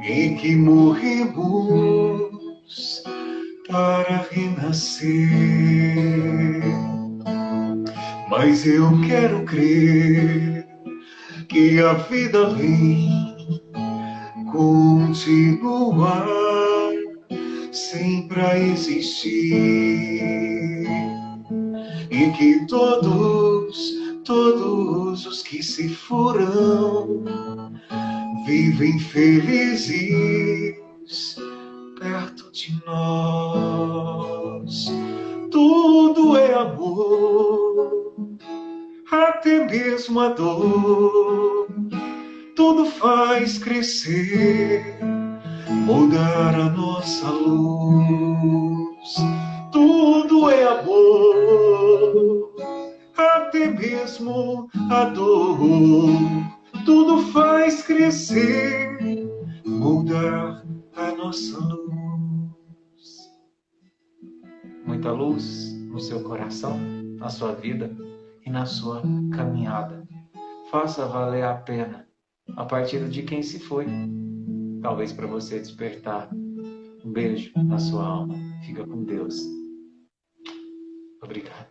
e que morremos para renascer. Mas eu quero crer que a vida vem continuar sempre a existir, e que todos os que se foram vivem felizes perto de nós. Tudo é amor, até mesmo a dor. Tudo faz crescer, mudar a nossa luz. Tudo é amor, até mesmo a dor. Tudo faz crescer, mudar a nossa luz. Muita luz no seu coração, na sua vida e na sua caminhada. Faça valer a pena a partir de quem se foi. Talvez para você despertar. Um beijo na sua alma. Fica com Deus. Obrigado.